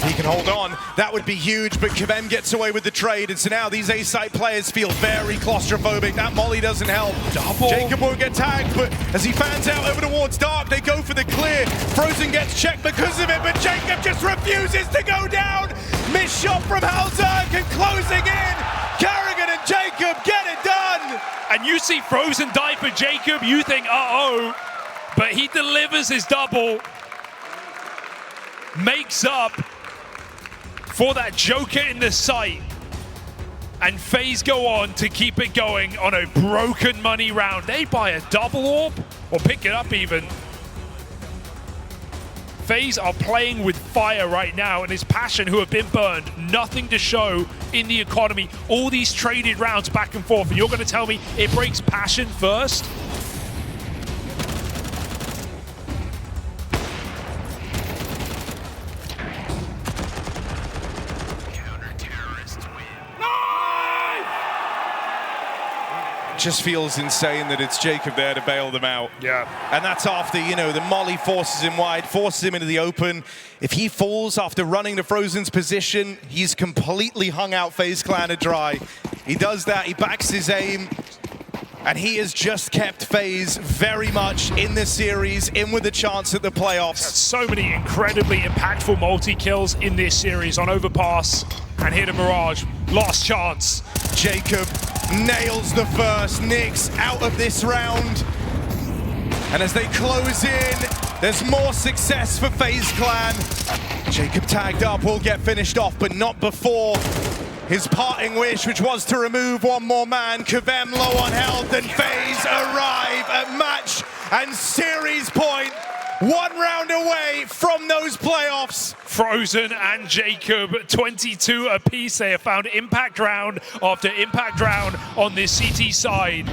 He can hold on. That would be huge, but KVM gets away with the trade, and so now these A-side players feel very claustrophobic. That molly doesn't help. Double. Jacob won't get tagged, but as he fans out over towards Dark, they go for the clear. Frozen gets checked because of it, but Jacob just refuses to go down. Missed shot from Halzug and closing in. Carrigan and Jacob get it done. And you see Frozen die for Jacob, you think, uh-oh. But he delivers his double. Makes up for that Joker in the sight. And FaZe go on to keep it going on a broken money round. They buy a double orb, or pick it up even. FaZe are playing with fire right now, and it's Passion who have been burned. Nothing to show in the economy. All these traded rounds back and forth, and you're going to tell me it breaks Passion first? Just feels insane that it's Jacob there to bail them out. Yeah. And that's after, the molly forces him wide, forces him into the open. If he falls after running to Frozen's position, he's completely hung out FaZe Clan to dry. He does that, he backs his aim, and he has just kept FaZe very much in this series, in with a chance at the playoffs. So many incredibly impactful multi-kills in this series on Overpass and here to Mirage. Last chance. Jacob nails the first. Nyx out of this round. And as they close in, there's more success for FaZe Clan. Jacob tagged up, will get finished off, but not before his parting wish, which was to remove one more man. KVM low on health, and FaZe arrive at match and series point. One round away from those playoffs. Frozen and Jacob, 22 apiece. They have found impact round after impact round on this CT side.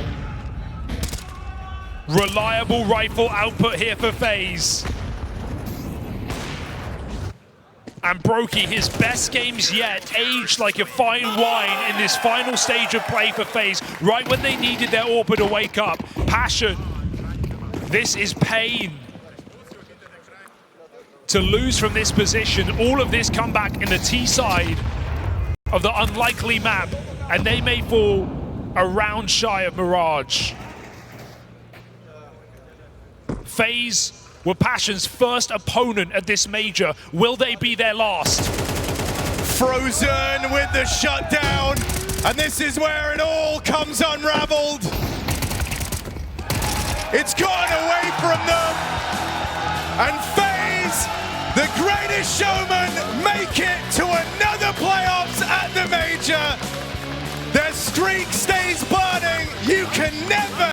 Reliable rifle output here for FaZe. And Brokey, his best games yet, aged like a fine wine in this final stage of play for FaZe, right when they needed their Orpa to wake up. Passion, this is pain. To lose from this position, all of this comeback in the T side of the unlikely map, and they may fall a round shy of Mirage. FaZe were Passion's first opponent at this major. Will they be their last? Frozen with the shutdown, and this is where it all comes unraveled. It's gone away from them, and FaZe, the greatest showman, make it to another playoffs at the major. Their streak stays burning. You can never